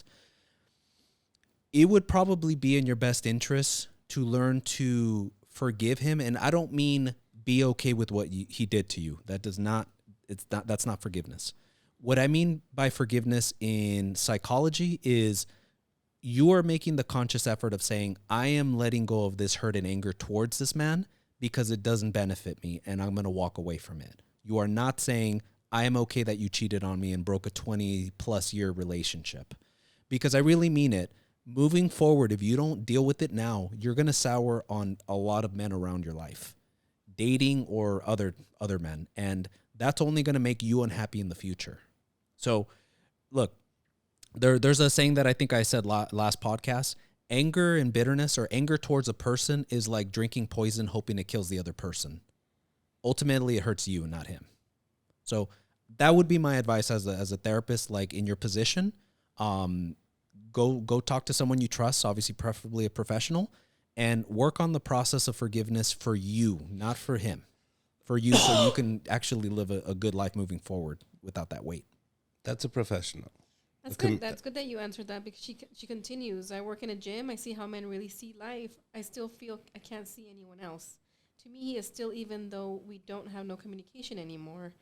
It would probably be in your best interest to learn to forgive him, and I don't mean be okay with what he did to you. That's not forgiveness. What I mean by forgiveness in psychology is you are making the conscious effort of saying, I am letting go of this hurt and anger towards this man because it doesn't benefit me and I'm going to walk away from it. You are not saying, I am okay that you cheated on me and broke a 20 plus year relationship, because I really mean it. Moving forward, if you don't deal with it now, you're going to sour on a lot of men around your life, dating or other men. And that's only going to make you unhappy in the future. So look, there's a saying that I think I said last podcast: anger and bitterness, or anger towards a person, is like drinking poison hoping it kills the other person. Ultimately, it hurts you and not him. So that would be my advice as a therapist, like in your position. Go talk to someone you trust, obviously preferably a professional, and work on the process of forgiveness for you, not for him. For you, so you can actually live a good life moving forward without that weight. That's a professional. That's good. That's good that you answered that, because she continues. I work in a gym. I see how men really see life. I still feel I can't see anyone else. To me, he is still, even though we don't have no communication anymore.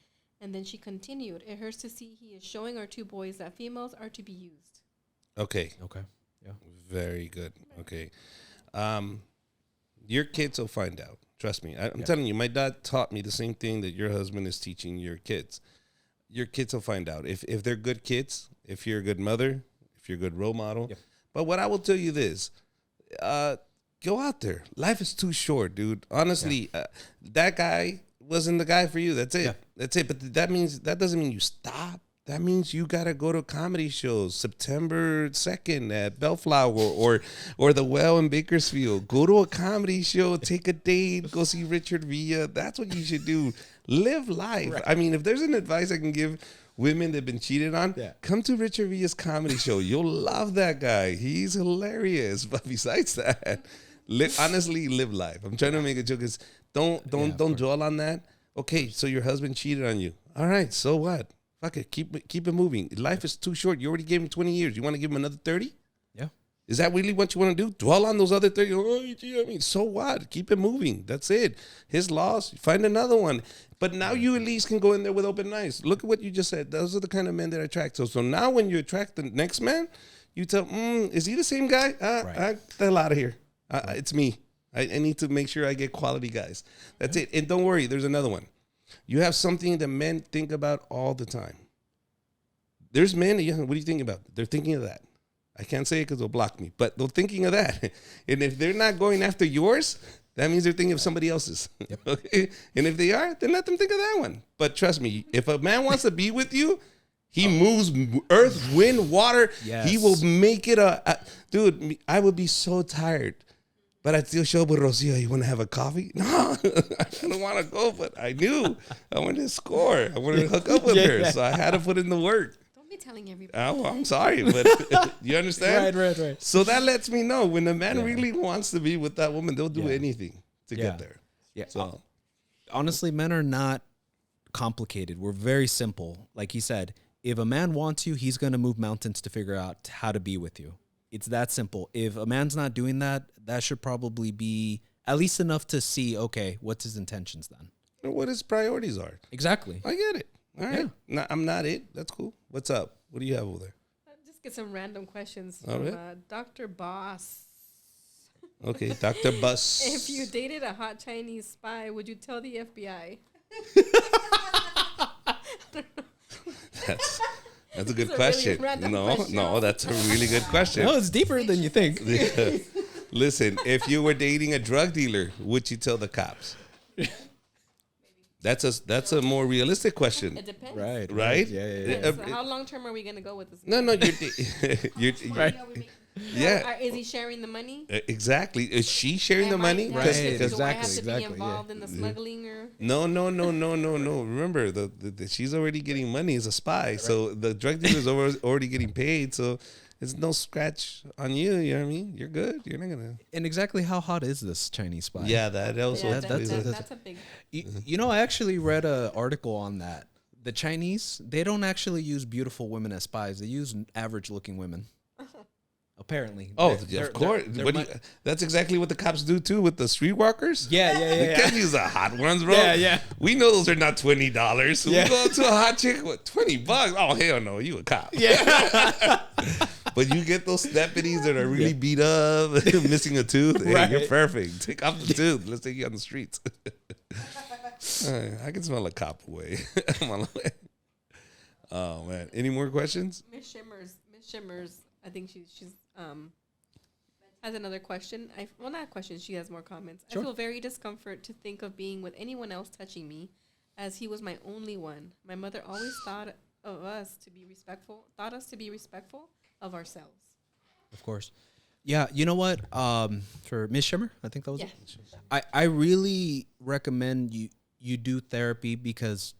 And then she continued. It hurts to see he is showing our two boys that females are to be used. Okay. Yeah. Very good. Okay. Your kids will find out. Trust me. I'm telling you, my dad taught me the same thing that your husband is teaching your kids. Your kids will find out. If they're good kids, if you're a good mother, if you're a good role model. Yep. But what I will tell you this, go out there. Life is too short, dude. Honestly, that guy wasn't the guy for you. That's it. Yeah. That's it. But that doesn't mean you stop. That means you got to go to comedy shows September 2nd at Bellflower or The Well in Bakersfield. Go to a comedy show, take a date, go see Richard Villa. That's what you should do. Live life. Right. I mean, if there's an advice I can give women that have been cheated on, come to Richard Villa's comedy show. You'll love that guy. He's hilarious. But besides that, honestly, live life. I'm trying to make a joke. Don't dwell on that. Okay, so your husband cheated on you. All right, so what? Fuck it. Keep it moving. Life is too short. You already gave him 20 years. You want to give him another 30? Yeah. Is that really what you want to do? Dwell on those other 30? I mean, so what? Keep it moving. That's it. His loss. Find another one. But now you at least can go in there with open eyes. Look at what you just said. Those are the kind of men that I attract. So now when you attract the next man, you tell, is he the same guy? Right. The hell out of here. It's me. I need to make sure I get quality guys. That's it. And don't worry. There's another one. You have something that men think about all the time. There's men, what do you think about? They're thinking of that. I can't say it because they'll block me, but they're thinking of that. And if they're not going after yours, that means they're thinking of somebody else's. Yep. Okay? And if they are, then let them think of that one. But trust me, if a man wants to be with you, he moves earth, wind, water. Yes. He will make it dude, I would be so tired. But I'd still show up with Rocio. You want to have a coffee? No, I don't want to go, but I knew. I wanted to score. I wanted to hook up with her. So I had to put in the work. Don't be telling everybody. Oh, I'm sorry, but you understand? Right. So that lets me know when the man really wants to be with that woman, they'll do anything to get there. Yeah. So honestly, men are not complicated. We're very simple. Like he said, if a man wants you, he's going to move mountains to figure out how to be with you. It's that simple. If a man's not doing that, that should probably be at least enough to see, okay, what's his intentions then? Or what his priorities are. Exactly. I get it. All right. No, I'm not it. That's cool. What's up? What do you have over there? Just get some random questions from Dr. Boss. Okay, Dr. Bus. If you dated a hot Chinese spy, would you tell the FBI? That's a good question. Really no, that's a really good question. No, it's deeper than you think. Listen, if you were dating a drug dealer, would you tell the cops? That's a more realistic question. It depends. Right? Yeah. So how long term are we going to go with this? No, you're right. Yeah. Is he sharing the money? Exactly. Is she sharing the money? Right. Exactly. Do I have to be involved in the smuggling or? No. Remember, the she's already getting money as a spy. Right. So the drug dealer is already getting paid. So It's no scratch on you. You know what I mean? You're good. You're not gonna. And exactly how hot is this Chinese spy? Yeah, that also. Yeah, that- that's a big. You know, I actually read an article on that. The Chinese, they don't actually use beautiful women as spies. They use average-looking women. Apparently. Oh, They're- of course. they're What do that's exactly what the cops do too with the streetwalkers. Yeah, They can't use the hot ones, bro. Yeah. We know those are not $20. So Yeah. we go up to a hot chick with $20. Oh hell no, you a cop. Yeah. But you get those deputies that are really beat up, missing a tooth. Hey, Right. you're perfect. Take off the tooth. Let's take you on the streets. I can smell a cop away. I'm on the way. Oh man. Any more questions? Miss Shimmers. I think she's has another question. Not a question. She has more comments. Sure. I feel very discomfort to think of being with anyone else touching me, as he was my only one. My mother always thought us to be respectful of ourselves. Of course. Yeah, you know what? For Miss Shimmer, I think that was Yeah. it. I really recommend you do therapy because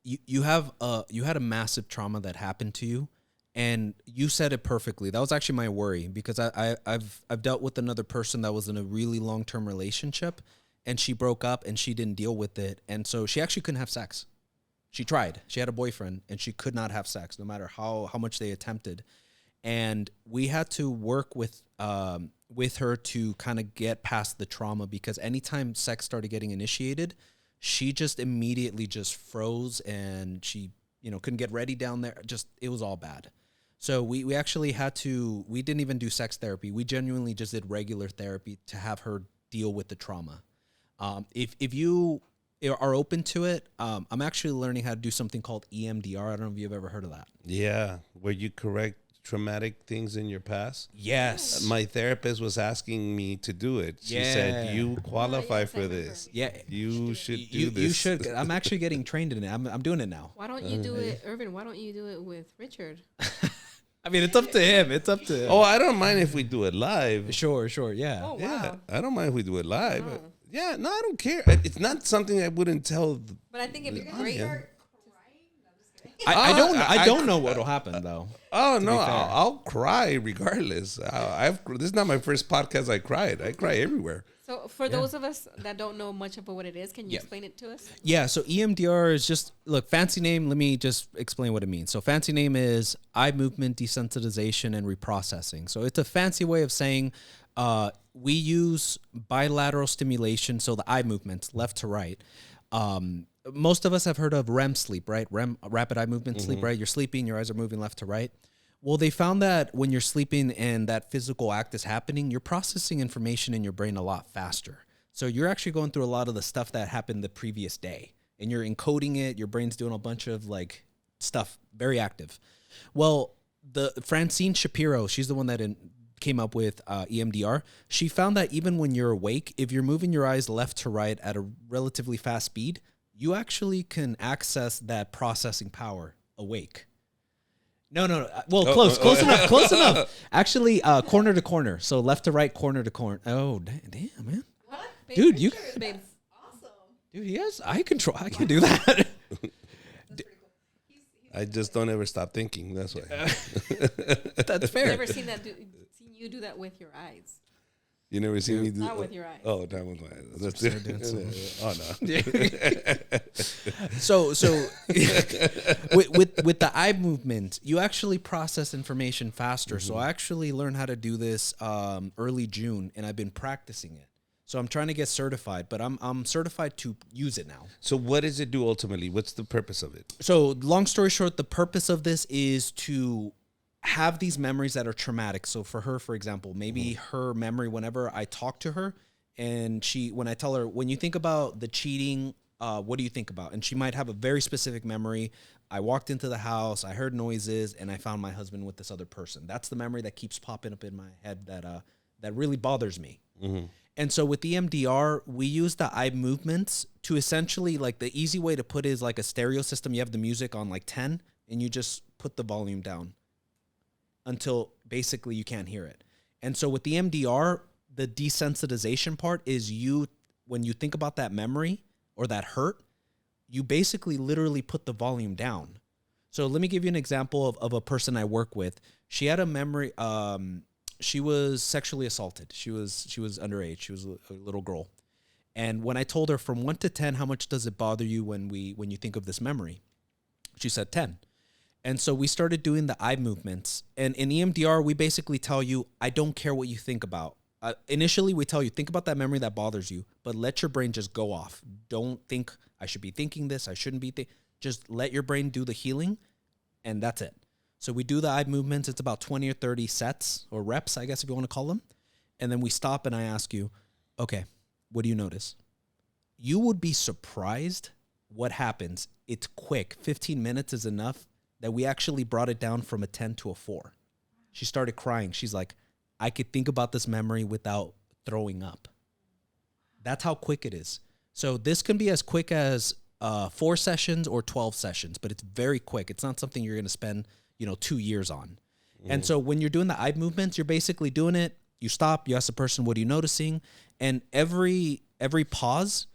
you had a massive trauma that happened to you, and you said it perfectly. That was actually my worry because I've dealt with another person that was in a really long-term relationship, and she broke up and she didn't deal with it, and so she actually couldn't have sex. She tried. She had a boyfriend and she could not have sex no matter how much they attempted. And we had to work with her to kind of get past the trauma, because anytime sex started getting initiated, she just immediately just froze and she, couldn't get ready down there. It was all bad. So we actually we didn't even do sex therapy. We genuinely just did regular therapy to have her deal with the trauma. If you are open to it, I'm actually learning how to do something called EMDR. I don't know if you've ever heard of that. Yeah, where you correct traumatic things in your past. Yes. My therapist was asking me to do it. She said, "You qualify for this. Yeah. You should do this." You should. I'm actually getting trained in it. I'm doing it now. Why don't you do it, Irvin? Why don't you do it with Richard? I mean, it's up to him. Oh, I don't mind if we do it live. Sure, yeah. Oh wow. Yeah, I don't mind if we do it live. Oh. Yeah, no, I don't care. It's not something I wouldn't tell. But I think it'd be great. Yeah. I don't know what'll happen though. Oh no, fair. I'll cry regardless. This is not my first podcast I cried. I cry everywhere. So for those of us that don't know much about what it is, can you explain it to us? Yeah, so EMDR is just, fancy name, let me just explain what it means. So fancy name is eye movement desensitization and reprocessing. So it's a fancy way of saying we use bilateral stimulation, so the eye movements, left to right. Most of us have heard of REM sleep, right? REM, rapid eye movement sleep, right? You're sleeping, your eyes are moving left to right. Well, they found that when you're sleeping and that physical act is happening, you're processing information in your brain a lot faster. So you're actually going through a lot of the stuff that happened the previous day, and you're encoding it. Your brain's doing a bunch of stuff, very active. Well, the Francine Shapiro, she's the one that came up with EMDR. She found that even when you're awake, if you're moving your eyes left to right at a relatively fast speed, you actually can access that processing power awake. No. Well, close enough. Actually, corner to corner. So left to right, corner to corner. Oh, damn, man. What? Dude, you... Babe. Awesome. Dude, he has eye control. I can do that. That's pretty cool. He's I just don't ever stop thinking. That's why. That's I've fair. never seen you do that with your eyes. You never seen me do Not with your eyes. Oh, not with my eyes. That's it. Oh no. So with the eye movement, you actually process information faster. So I actually learned how to do this early June, and I've been practicing it. So I'm trying to get certified, but I'm certified to use it now. So what does it do ultimately? What's the purpose of it? So long story short, the purpose of this is to have these memories that are traumatic. So for her, for example, maybe her memory, whenever I talk to her and when I tell her, when you think about the cheating, what do you think about? And she might have a very specific memory. I walked into the house, I heard noises, and I found my husband with this other person. That's the memory that keeps popping up in my head that really bothers me. And so with EMDR, we use the eye movements to essentially, the easy way to put it is like a stereo system. You have the music on 10 and you just put the volume down until basically you can't hear it. And so with the EMDR, the desensitization part is when you think about that memory or that hurt, you basically literally put the volume down. So let me give you an example of a person I work with. She had a memory. She was sexually assaulted. She was underage. She was a little girl. And when I told her from 1 to 10, how much does it bother you when you think of this memory? She said 10. And so we started doing the eye movements. And in EMDR, we basically tell you, I don't care what you think about. Initially, we tell you, think about that memory that bothers you, but let your brain just go off. Don't think, I should be thinking this, I shouldn't be thinking. Just let your brain do the healing, and that's it. So we do the eye movements. It's about 20 or 30 sets, or reps, I guess, if you want to call them. And then we stop, and I ask you, okay, what do you notice? You would be surprised what happens. It's quick. 15 minutes is enough that we actually brought it down from a 10 to a 4. She started crying. She's like, I could think about this memory without throwing up. That's how quick it is. So this can be as quick as 4 sessions or 12 sessions, but it's very quick. It's not something you're going to spend, 2 years on. And so when you're doing the eye movements, you're basically doing it. You stop, you ask the person, what are you noticing? And every pause,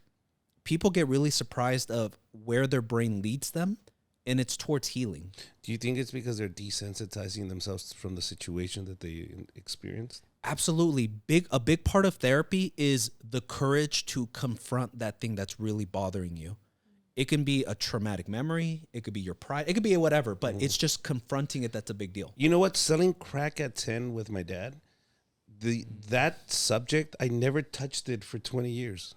people get really surprised of where their brain leads them, and it's towards healing. Do you think it's because they're desensitizing themselves from the situation that they experienced? Absolutely. A big part of therapy is the courage to confront that thing that's really bothering you. It can be a traumatic memory. It could be your pride. It could be whatever, but it's just confronting it that's a big deal. You know what? Selling crack at 10 with my dad, that subject, I never touched it for 20 years.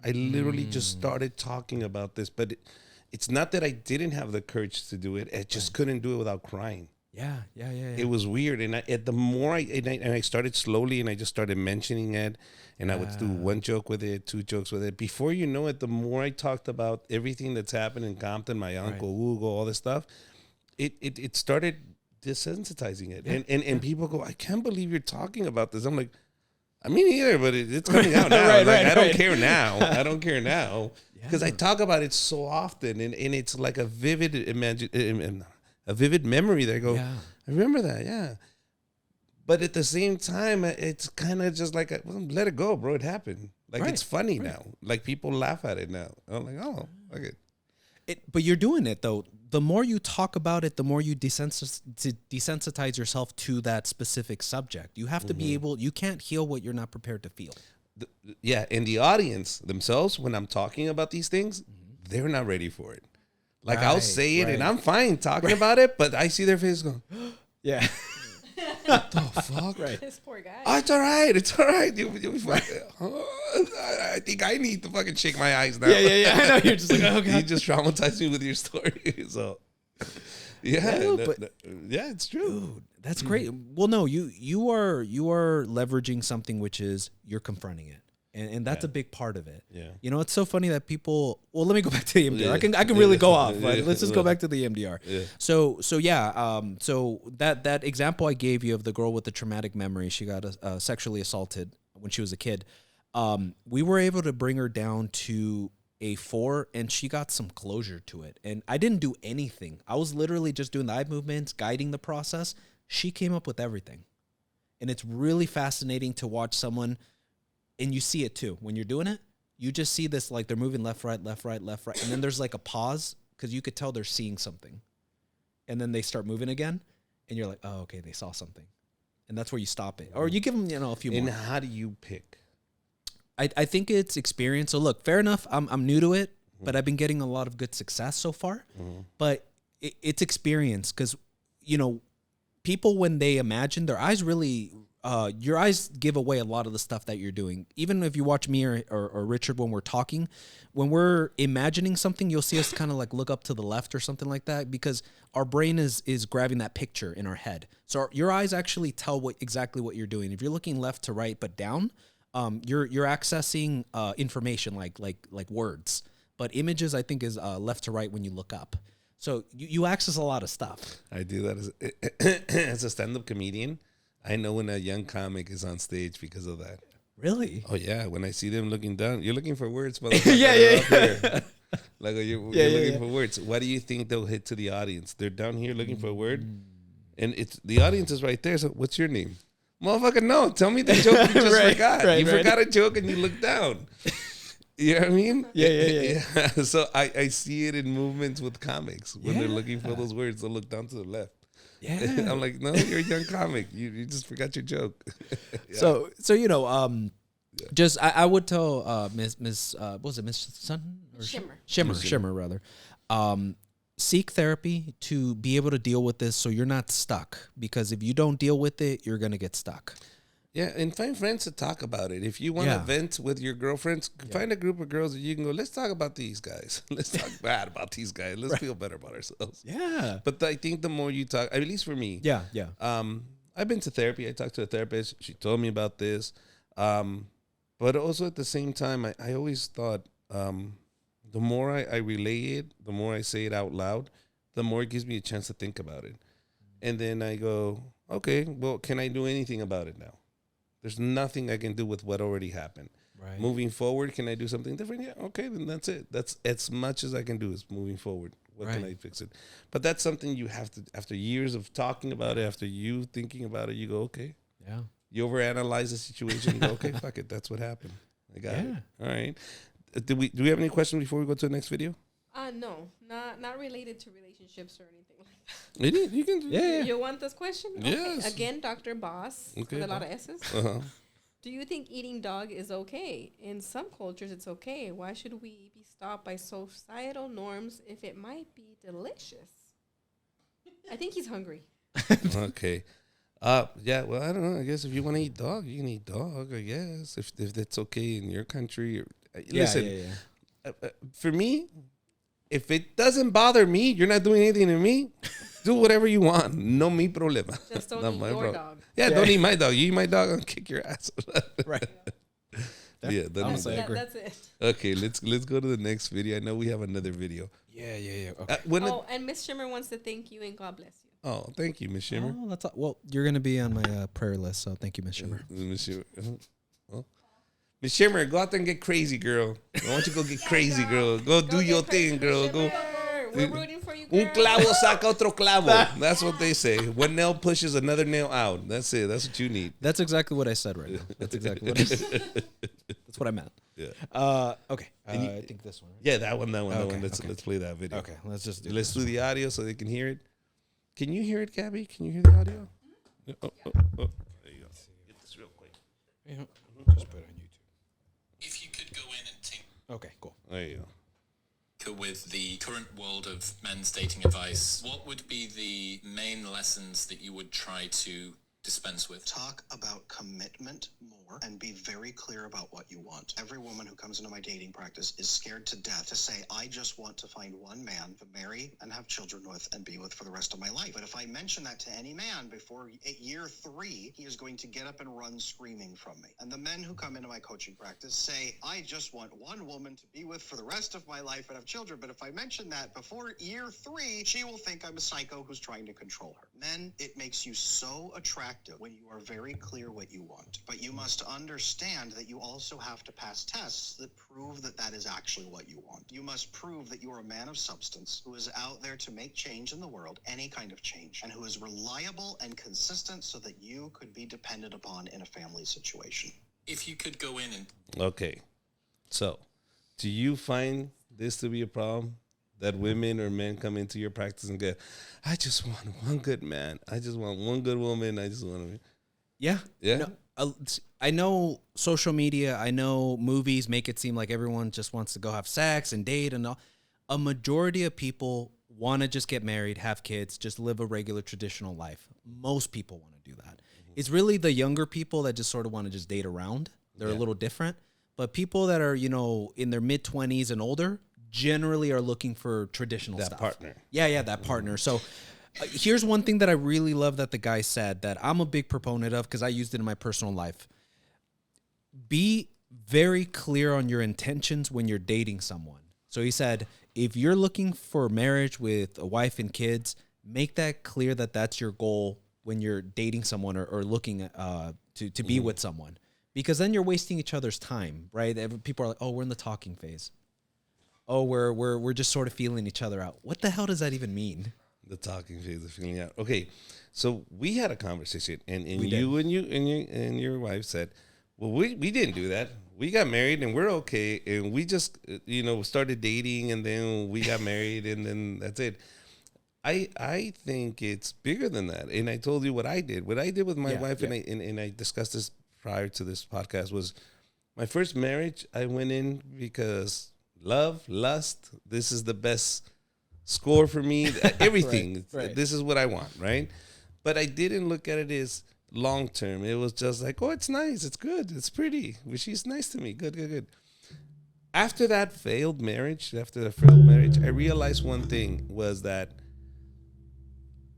I literally just started talking about this, but it's not that I didn't have the courage to do it. I just couldn't do it without crying. Yeah. It was weird. And the more I started slowly, and I just started mentioning it, and I would do 1 joke with it, 2 jokes with it. Before you know it, the more I talked about everything that's happened in Compton, my uncle, Hugo, all this stuff, it started desensitizing it. Yeah. And people go, I can't believe you're talking about this. I'm like, I mean, either, but it's coming out now. I don't care now. I don't care now because I talk about it so often, and it's like a vivid memory. That I go, I remember that, yeah. But at the same time, it's kind of just like, let it go, bro. It happened. Like it's funny now. Like people laugh at it now. I'm like, oh, okay. But you're doing it though. The more you talk about it, the more you desensitize yourself to that specific subject. You have to be able. You can't heal what you're not prepared to feel. And the audience themselves, when I'm talking about these things, they're not ready for it. Like I'll say it, and I'm fine talking about it, but I see their face going, yeah. What the fuck? Right. This poor guy. Oh, it's all right. It's all right. You'll be fine. I think I need to fucking shake my eyes now. Yeah. I know. You're just like, okay. You just traumatized me with your story. So, it's true. Dude, that's great. Well, no, you are leveraging something which is you're confronting it. And that's a big part of it. Yeah. It's so funny that people. Well, let me go back to the EMDR. I can really go off. Right? Let's just go back to the EMDR. Yeah. So that example I gave you of the girl with the traumatic memory, she got sexually assaulted when she was a kid. We were able to bring her down to a 4, and she got some closure to it. And I didn't do anything. I was literally just doing the eye movements, guiding the process. She came up with everything, and it's really fascinating to watch someone. And you see it too. When you're doing it, you just see this, like they're moving left, right. And then there's like a pause because you could tell they're seeing something. And then they start moving again. And you're like, oh, okay, they saw something. And that's where you stop it. Or you give them, a few more. And how do you pick? I think it's experience. So look, fair enough. I'm new to it, but I've been getting a lot of good success so far. But it's experience because, people, when they imagine, their eyes really... your eyes give away a lot of the stuff that you're doing. Even if you watch me or Richard when we're talking, when we're imagining something, you'll see us kind of like look up to the left or something like that because our brain is grabbing that picture in our head. So your eyes actually tell exactly what you're doing. If you're looking left to right but down, you're accessing information like words. But images, I think, is left to right when you look up. So you access a lot of stuff. I do that as a stand-up comedian. I know when a young comic is on stage because of that. Really? Oh, yeah. When I see them looking down, you're looking for words, motherfucker. Yeah. Like, you're looking for words. What do you think they'll hit to the audience? They're down here looking for a word, and the audience is right there. So what's your name? Motherfucker, no. Tell me the joke you just forgot. You forgot a joke and you looked down. You know what I mean? Yeah. So I see it in movements with comics. When they're looking for those words, they'll look down to the left. Yeah. I'm like, no, you're a young comic. You just forgot your joke. So you know, just I would tell Miss what was it, Miss Sun or Shimmer rather, seek therapy to be able to deal with this so you're not stuck, because if you don't deal with it, you're gonna get stuck. Yeah, and find friends to talk about it. If you want to vent with your girlfriends, find a group of girls that you can go, let's talk about these guys. Let's talk bad about these guys. Let's feel better about ourselves. Yeah. But I think the more you talk, at least for me. Yeah. I've been to therapy. I talked to a therapist. She told me about this. But also at the same time, I always thought the more I relay it, the more I say it out loud, the more it gives me a chance to think about it. And then I go, okay, well, can I do anything about it now? There's nothing I can do with what already happened. Right. Moving forward, can I do something different? Yeah, okay, then that's it. That's as much as I can do is moving forward. What can I fix it? But that's something you have to, after years of talking about it, after you thinking about it, you go, okay. Yeah. You overanalyze the situation. You go, okay, fuck it. That's what happened. I got it. All right. Do we have any questions before we go to the next video? No, not related to relationships or anything like that. You can. Yeah. You want this question? Yes. Okay. Again, Dr. Boss with a lot of S's. Do you think eating dog is okay? In some cultures, it's okay. Why should we be stopped by societal norms if it might be delicious? I think he's hungry. Okay. Yeah, well, I don't know. I guess if you want to eat dog, you can eat dog, I guess. If that's okay in your country. Listen, for me, if it doesn't bother me, you're not doing anything to me, do whatever you want. No me problema. Just don't eat your dog. Yeah, don't eat my dog. You eat my dog, I'll kick your ass. Right. Yeah, honestly, I agree. That's it. Okay, let's go to the next video. I know we have another video. Yeah. Okay. And Miss Shimmer wants to thank you and God bless you. Oh, thank you, Miss Shimmer. Oh, that's well, you're gonna be on my prayer list, so thank you, Miss Shimmer. Miss Shimmer. Miss Shimmer, go out there and get crazy, girl. I want you to go get crazy, girl. Go do your thing, girl. Go. We're rooting for you, girl. Un clavo saca otro clavo. That's what they say. One nail pushes another nail out. That's it. That's what you need. That's exactly what I said right now. That's exactly what I said. That's what I meant. Yeah. Okay. I think this one. Right? Yeah, that one. Let's play that video. Okay. Let's do the audio so they can hear it. Can you hear it, Gabby? Can you hear the audio? Oh. There you go. Get this real quick. Yeah. Just put it on YouTube. If you could go in and tinker Okay, cool. There you go. with the current world of men's dating advice, what would be the main lessons that you would try to dispense with? Talk about commitment more and be very clear about what you want. Every woman who comes into my dating practice is scared to death to say, I just want to find one man to marry and have children with and be with for the rest of my life. But if I mention that to any man before year 3, he is going to get up and run screaming from me. And the men who come into my coaching practice say, I just want one woman to be with for the rest of my life and have children. But if I mention that before year 3, she will think I'm a psycho who's trying to control her. Men, it makes you so attractive when you are very clear what you want. But you must understand that you also have to pass tests that prove that that is actually what you want. You must prove that you are a man of substance who is out there to make change in the world, any kind of change, and who is reliable and consistent so that you could be depended upon in a family situation. If you could go in and... Okay. So, do you find this to be a problem? That women or men come into your practice and go, I just want one good man. I just want one good woman. I just want to... Yeah. Yeah. No, I know social media, I know movies make it seem like everyone just wants to go have sex and date and all. A majority of people want to just get married, have kids, just live a regular traditional life. Most people want to do that. Mm-hmm. It's really the younger people that just sort of want to just date around. They're a little different. But people that are, in their mid-20s and older generally are looking for traditional stuff. That partner. Yeah, that partner. So here's one thing that I really love that the guy said that I'm a big proponent of because I used it in my personal life. Be very clear on your intentions when you're dating someone. So he said, if you're looking for marriage with a wife and kids, make that clear that that's your goal when you're dating someone or looking to be with someone. Because then you're wasting each other's time, right? People are like, oh, we're in the talking phase. Oh, we're just sort of feeling each other out. What the hell does that even mean? The talking phase of feeling out. Okay, so we had a conversation, and you and your wife said, Well, we didn't do that. We got married and we're okay. And we just, started dating and then we got married and then that's it. I think it's bigger than that. And I told you what I did. What I did with my wife, and I discussed this prior to this podcast, was my first marriage. I went in because love, lust, this is the best score for me. Everything. Right. This is what I want, right? But I didn't look at it as long term. It was just like, oh, it's nice. It's good. It's pretty. She's nice to me. Good. After that failed marriage, I realized one thing was that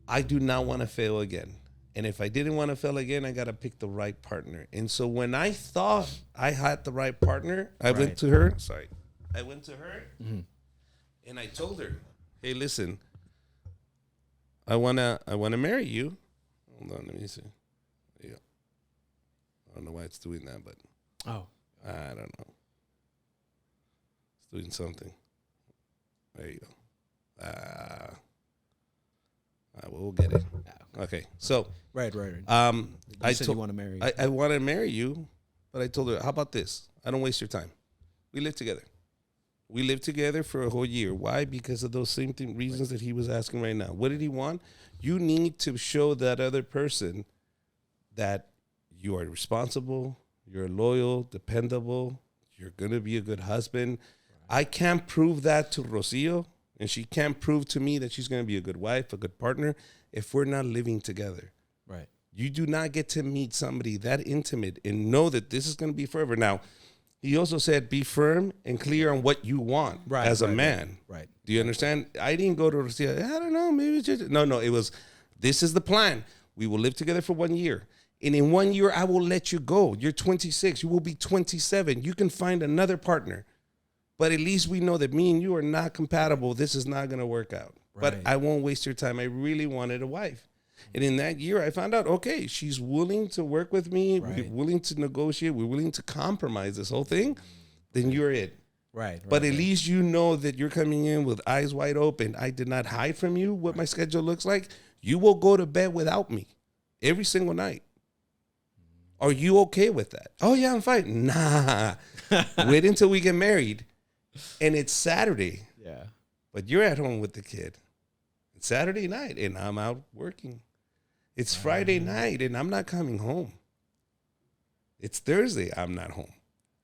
I do not want to fail again. And if I didn't want to fail again, I got to pick the right partner. And so when I thought I had the right partner, I went to her. And I told her, hey, listen, I wanna marry you. Hold on, let me see. Yeah. I don't know why it's doing that, but I don't know. It's doing something. There you go. We'll get it. Okay, so Right. I said you want to marry. I want to marry you, but I told her, how about this? I don't waste your time. We live together. We lived together for a whole year. Why? Because of those same reasons that he was asking right now. What did he want? You need to show that other person that you are responsible, you're loyal, dependable, you're going to be a good husband. I can't prove that to Rocio, and she can't prove to me that she's going to be a good wife, a good partner, if we're not living together. Right. You do not get to meet somebody that intimate and know that this is going to be forever. Now, he also said, be firm and clear on what you want as a man. Right. Do you understand? I didn't go to Rocio, I don't know, maybe it's just... No, it was, this is the plan. We will live together for 1 year. And in 1 year, I will let you go. You're 26. You will be 27. You can find another partner. But at least we know that me and you are not compatible. This is not going to work out. Right. But I won't waste your time. I really wanted a wife. And in that year, I found out, okay, she's willing to work with me. Right. We're willing to negotiate. We're willing to compromise this whole thing. Then you're it. Right. But at least you know that you're coming in with eyes wide open. I did not hide from you what my schedule looks like. You will go to bed without me every single night. Are you okay with that? Oh, yeah, I'm fine. Nah. Wait until we get married. And it's Saturday. Yeah. But you're at home with the kid. It's Saturday night, and I'm out working. It's Friday night, and I'm not coming home. It's Thursday, I'm not home.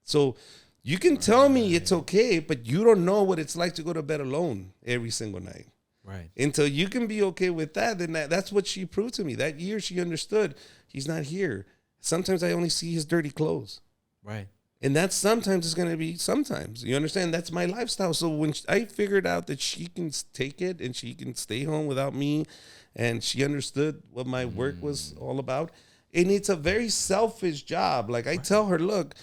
So you can tell me it's okay, but you don't know what it's like to go to bed alone every single night. Right. Until you can be okay with that, then that's what she proved to me. That year she understood he's not here. Sometimes I only see his dirty clothes. Right. And that sometimes is going to be sometimes. You understand? That's my lifestyle. So when I figured out that she can take it and she can stay home without me, and she understood what my work was all about, and it's a very selfish job. Like I tell her, look,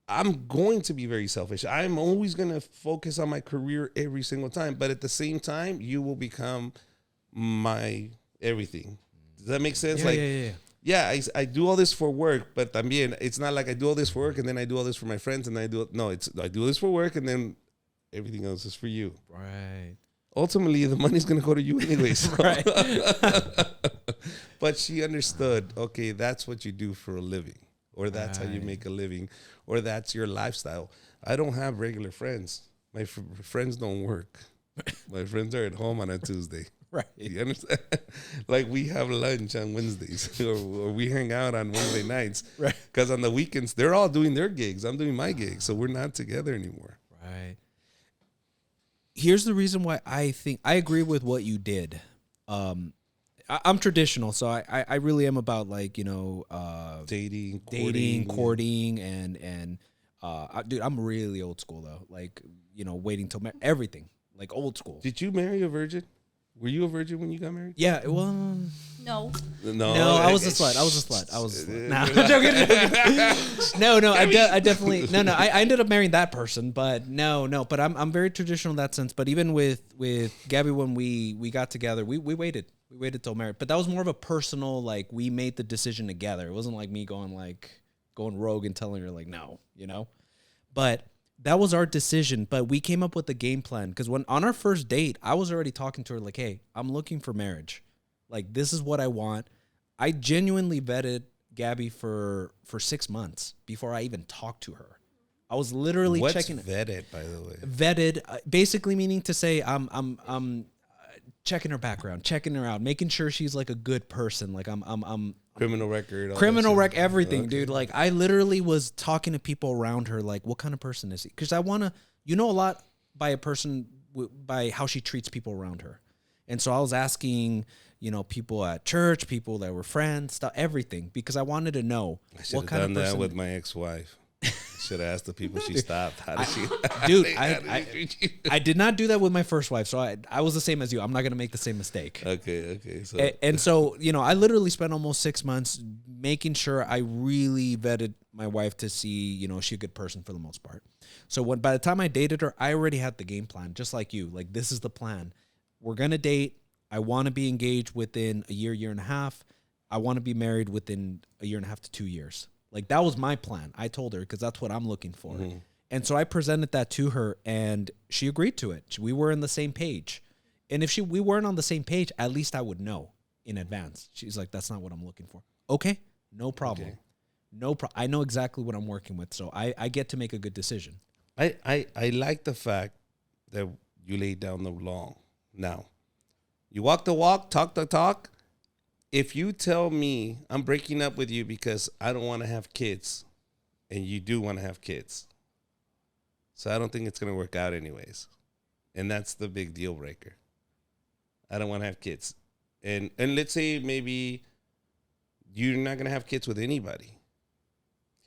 I'm going to be very selfish. I'm always going to focus on my career every single time. But at the same time, you will become my everything. Does that make sense? Yeah, I do all this for work, but también, it's not like I do all this for work and then I do all this for my friends and I do this for work and then everything else is for you. Right. Ultimately, the money's going to go to you anyways. Right. But she understood, okay, that's what you do for a living, or that's how you make a living, or that's your lifestyle. I don't have regular friends. My friends don't work. My friends are at home on a Tuesday. Right. You understand? Like we have lunch on Wednesdays or we hang out on Wednesday nights. Right. Because on the weekends, they're all doing their gigs. I'm doing my gigs. So we're not together anymore. Right. Here's the reason why I think I agree with what you did. I'm traditional, so I really am about like, Dating, courting, and dude, I'm really old school though. Like, waiting till everything, like old school. Did you marry a virgin? Were you a virgin when you got married? Yeah, well, No. no, I was a slut. Nah, I'm joking. No, I definitely no. I ended up marrying that person, but no. But I'm very traditional in that sense. But even with Gabby, when we got together, we waited till married. But that was more of a personal, like we made the decision together. It wasn't like me going rogue and telling her like no, But that was our decision, but we came up with a game plan because when on our first date, I was already talking to her like, hey, I'm looking for marriage. Like, this is what I want. I genuinely vetted Gabby for 6 months before I even talked to her. I was literally What's checking vetted, by the way? Vetted, basically meaning to say I'm checking her background, checking her out, making sure she's like a good person. Like I'm Criminal record. everything, dude. Like I literally was talking to people around her, like, what kind of person is he? Because I want to, a lot by a person by how she treats people around her. And so I was asking, people at church, people that were friends, stuff, everything, because I wanted to know what kind of person. I should have done that with my ex-wife. Should have asked the people she stopped. How did she? Dude, I did not do that with my first wife, so I was the same as you. I'm not gonna make the same mistake. Okay. So I literally spent almost 6 months making sure I really vetted my wife to see, she's a good person for the most part. So by the time I dated her, I already had the game plan, just like you. Like, this is the plan. We're gonna date. I want to be engaged within a year and a half. I want to be married within a year and a half to 2 years. Like, that was my plan. I told her, because that's what I'm looking for. Mm-hmm. And so I presented that to her, and she agreed to it. We were on the same page. And if we weren't on the same page, at least I would know in advance. She's like, that's not what I'm looking for. Okay, no problem. Okay. I know exactly what I'm working with, so I get to make a good decision. I like the fact that you laid down the law. Now, you walk the walk, talk the talk. If you tell me I'm breaking up with you because I don't want to have kids, and you do want to have kids, so I don't think it's going to work out anyways. And that's the big deal breaker. I don't want to have kids. And let's say maybe you're not going to have kids with anybody.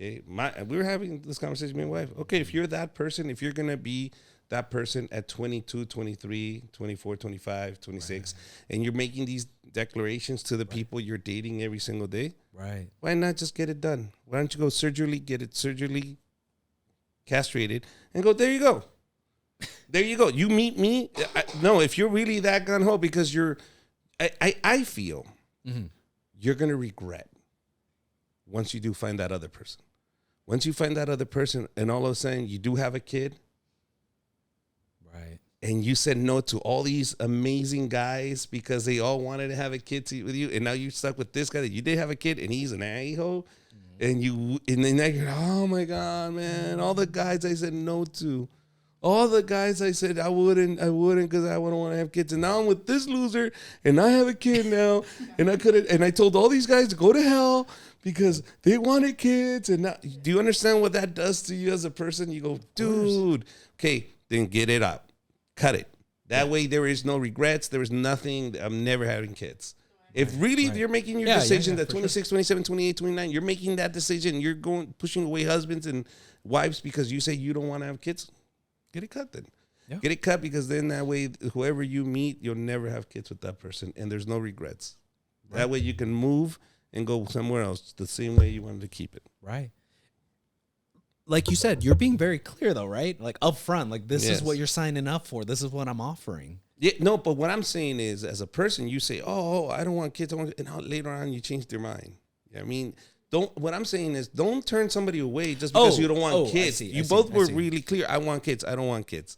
Okay, we were having this conversation with my wife. Okay, if you're that person, if you're going to be that person at 22, 23, 24, 25, 26, right, and you're making these declarations to the people you're dating every single day, right? Why not just get it done? Why don't you go get it surgically castrated, and go, there you go. There you go. You meet me. No, if you're really that gung-ho, because I feel you're going to regret once you do find that other person. Once you find that other person and all of a sudden you do have a kid, right, and you said no to all these amazing guys because they all wanted to have a kid with you, and now you're stuck with this guy that you did have a kid and he's an a-hole, and then now you're, oh my God, man, all the guys I said no to, all the guys I said I wouldn't because I wouldn't want to have kids, and now I'm with this loser and I have a kid now, and I told all these guys to go to hell because they wanted kids. And now, do you understand what that does to you as a person? You go, dude, okay, then get it up. Cut it. That way there is no regrets. There is nothing. I'm never having kids. If really you're making your decision that 26, sure, 27, 28, 29, you're making that decision, you're pushing away husbands and wives because you say you don't want to have kids, get it cut then. Yeah. Get it cut, because then that way, whoever you meet, you'll never have kids with that person, and there's no regrets. Right. That way you can move and go somewhere else the same way you wanted to keep it. Right. Like you said, you're being very clear though, right? Like up front, like this is what you're signing up for. This is what I'm offering. Yeah, no, but what I'm saying is, as a person, you say, oh, I don't want kids. And later on you change their mind. I mean, what I'm saying is, don't turn somebody away just because you don't want kids. You both were really clear. I want kids. I don't want kids.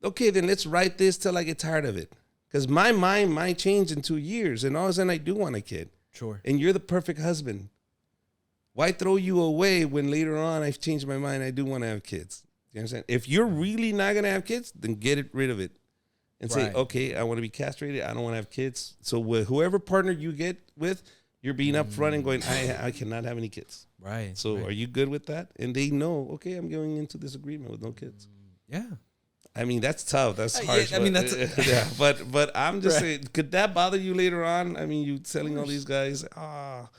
Okay, then let's write this till I get tired of it. Because my mind might change in 2 years, and all of a sudden I do want a kid. Sure. And you're the perfect husband. Why throw you away when later on I've changed my mind, I do want to have kids? You understand? If you're really not going to have kids, then get rid of it. And say, okay, I want to be castrated. I don't want to have kids. So with whoever partner you get with, you're being upfront and going, I cannot have any kids. Right. So are you good with that? And they know, okay, I'm going into this agreement with no kids. Yeah. I mean, that's tough. That's harsh. I mean, that's yeah. But I'm just saying, could that bother you later on? I mean, you telling all these guys, of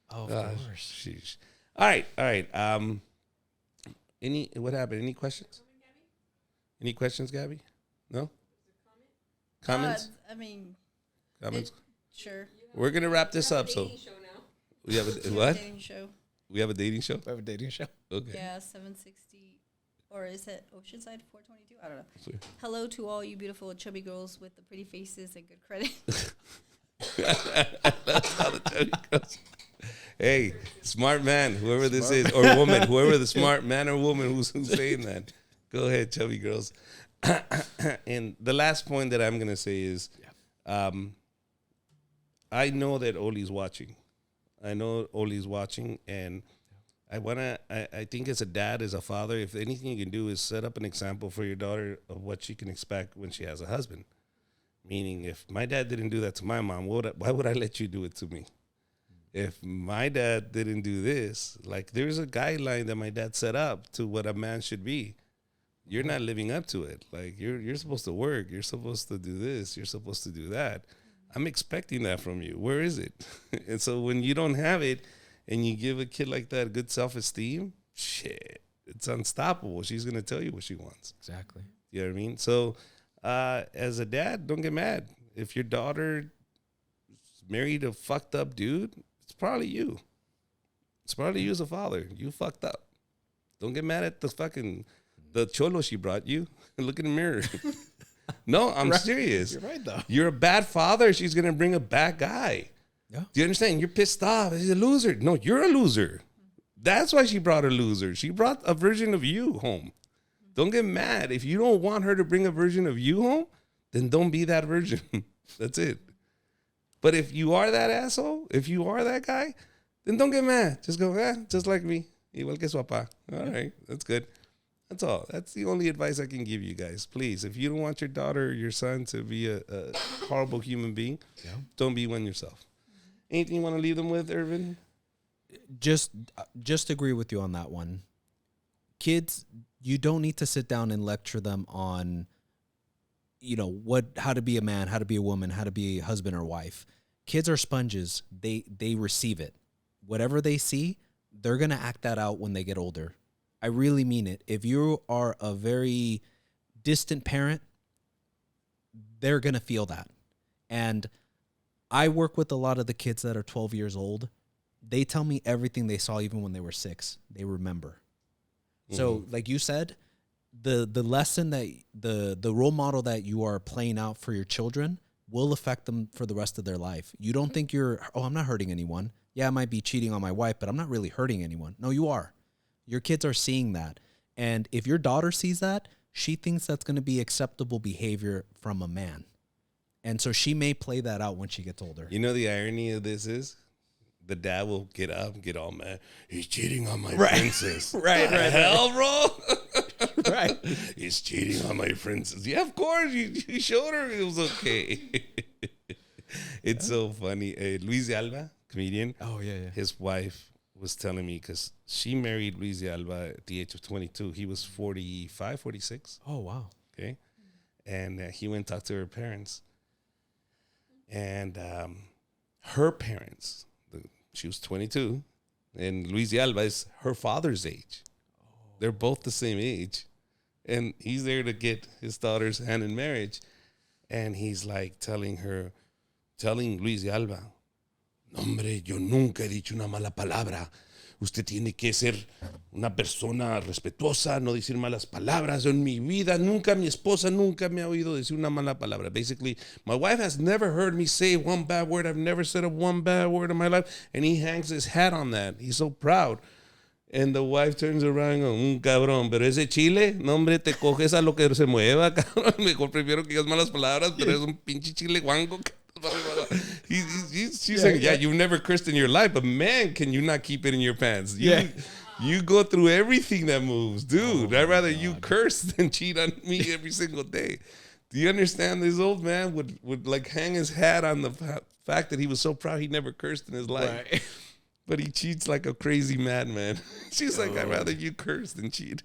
course. Sheesh. All right. What happened? Any questions? Any questions, Gabby? No? Comments? Comments? Sure. We're going to wrap this up. So we have a what? Dating show. We have a dating show? We have a dating show? Okay. Yeah, 760. Or is it Oceanside 422? I don't know. Sorry. Hello to all you beautiful chubby girls with the pretty faces and good credit. That's how the chubby girls. Hey, smart man, whoever this is, or woman, whoever the smart man or woman who's saying that. Go ahead, chubby girls. And the last point that I'm going to say is, I know that Oli's watching. I know Oli's watching, and I think as a dad, as a father, if anything you can do is set up an example for your daughter of what she can expect when she has a husband. Meaning, if my dad didn't do that to my mom, why would I let you do it to me? If my dad didn't do this, like there's a guideline that my dad set up to what a man should be. You're not living up to it. Like you're supposed to work. You're supposed to do this. You're supposed to do that. I'm expecting that from you. Where is it? And so when you don't have it and you give a kid like that good self-esteem, shit, it's unstoppable. She's going to tell you what she wants. Exactly. You know what I mean? So as a dad, don't get mad. If your daughter married a fucked up dude, it's probably you. It's probably you as a father. You fucked up. Don't get mad at the cholo she brought you. Look in the mirror. No, I'm serious. You're right, though. You're a bad father. She's going to bring a bad guy. Yeah. Do you understand? You're pissed off. He's a loser. No, you're a loser. That's why she brought a loser. She brought a version of you home. Don't get mad. If you don't want her to bring a version of you home, then don't be that version. That's it. But if you are that asshole, if you are that guy, then don't get mad. Just go, just like me. Igual que su papá. All right, that's good. That's all. That's the only advice I can give you guys. Please, if you don't want your daughter or your son to be a horrible human being, don't be one yourself. Anything you want to leave them with, Irvin? Just agree with you on that one. Kids, you don't need to sit down and lecture them on, how to be a man, how to be a woman, how to be a husband or wife. Kids are sponges. They receive it. Whatever they see, they're going to act that out when they get older. I really mean it. If you are a very distant parent, they're going to feel that. And I work with a lot of the kids that are 12 years old. They tell me everything they saw even when they were 6. They remember. So like you said, the lesson that the role model that you are playing out for your children will affect them for the rest of their life. You don't think I'm not hurting anyone. Yeah, I might be cheating on my wife, but I'm not really hurting anyone. No, you are. Your kids are seeing that. And if your daughter sees that, she thinks that's going to be acceptable behavior from a man. And so she may play that out when she gets older. You know, the irony of this is the dad will get up and get all mad. He's cheating on my princess. Right. Hell, bro. Right. He's cheating on my princess. Yeah, of course. You showed her it was okay. It's so funny. Luis de Alba, comedian. Oh, yeah. His wife was telling me because she married Luis de Alba at the age of 22. He was 45, 46. Oh, wow. Okay. And he went and talked to her parents. And her parents, she was 22, and Luis de Alba is her father's age. They're both the same age. And he's there to get his daughter's hand in marriage. And he's like telling Luis de Alba, no, hombre, yo nunca he dicho una mala palabra. Usted tiene que ser una persona respetuosa, no decir malas palabras. En mi vida, mi esposa nunca me ha oído decir una mala palabra. Basically, my wife has never heard me say one bad word. I've never said one bad word in my life. And he hangs his hat on that. He's so proud. And the wife turns around and goes, cabrón, pero ese chile, no, hombre, te coges a lo que se mueva, cabrón. Mejor prefiero que digas malas palabras, pero es un pinche chile guango. She's saying, you've never cursed in your life, but man, can you not keep it in your pants? You go through everything that moves, dude. I'd rather you curse than cheat on me every single day. Do you understand? This old man would like hang his hat on the fact that he was so proud he never cursed in his life. Right. But he cheats like a crazy madman. She's like, I'd rather you curse than cheat.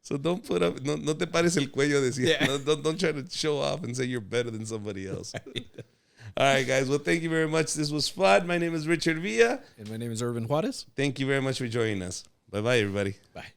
So don't put up, no te pares el cuello decir. Yeah. Don't try to show off and say you're better than somebody else. Right. All right, guys. Well, thank you very much. This was fun. My name is Richard Villa. And my name is Irvin Juarez. Thank you very much for joining us. Bye-bye, everybody. Bye.